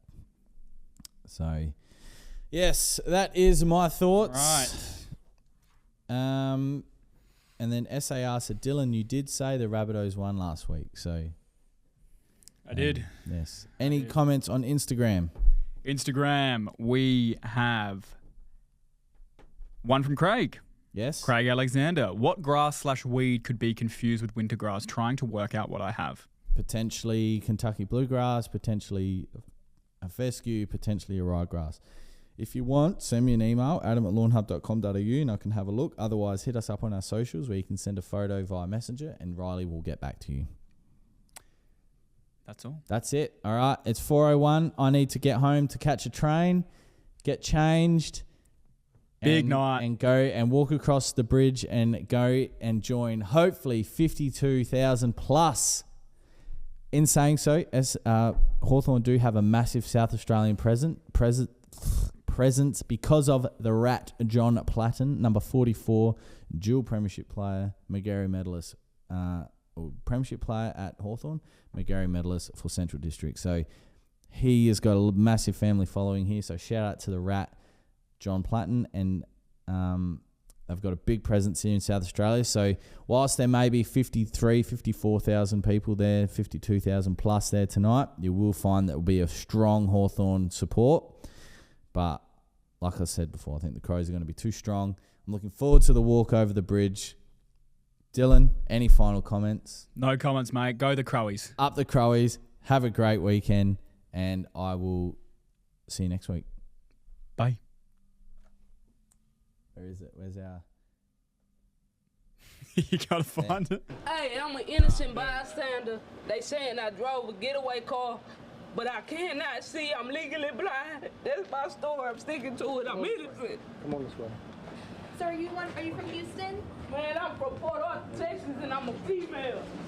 So, yes, that is my thoughts. Right. And then SAR said, Dylan, you did say the Rabbitohs won last week. So, I did. Yes. Any comments on Instagram? Instagram, we have one from Craig. Yes. Craig Alexander, what grass/weed could be confused with winter grass? Trying to work out what I have. Potentially Kentucky bluegrass, potentially a fescue, potentially a ryegrass. If you want, send me an email, adam@lawnhub.com.au, and I can have a look. Otherwise, hit us up on our socials where you can send a photo via Messenger, and Riley will get back to you. That's all. That's it. All right. It's 4:01. I need to get home to catch a train, get changed. Big night. And go and walk across the bridge and go and join, hopefully, 52,000 plus. In saying so, as Hawthorn do have a massive South Australian presence because of the rat John Platten, number 44, dual premiership player, Magarey medalist, premiership player at Hawthorn, Magarey medalist for Central District. So he has got a massive family following here. So shout out to the rat John Platten, and they've got a big presence here in South Australia. So whilst there may be 54,000 people there, 52,000 plus there tonight, you will find that will be a strong Hawthorn support. But like I said before, I think the Crows are going to be too strong. I'm looking forward to the walk over the bridge. Dylan, any final comments? No comments, mate. Go the Crowies. Up the Crowies. Have a great weekend, and I will see you next week. Bye. Where is it? Where's our... You gotta find it. Hey, I'm an innocent bystander. They saying I drove a getaway car, but I cannot see. I'm legally blind. That's my story. I'm sticking to it. I'm innocent. Come on this way. So are you from Houston? Man, I'm from Port Arthur, Texas, and I'm a female.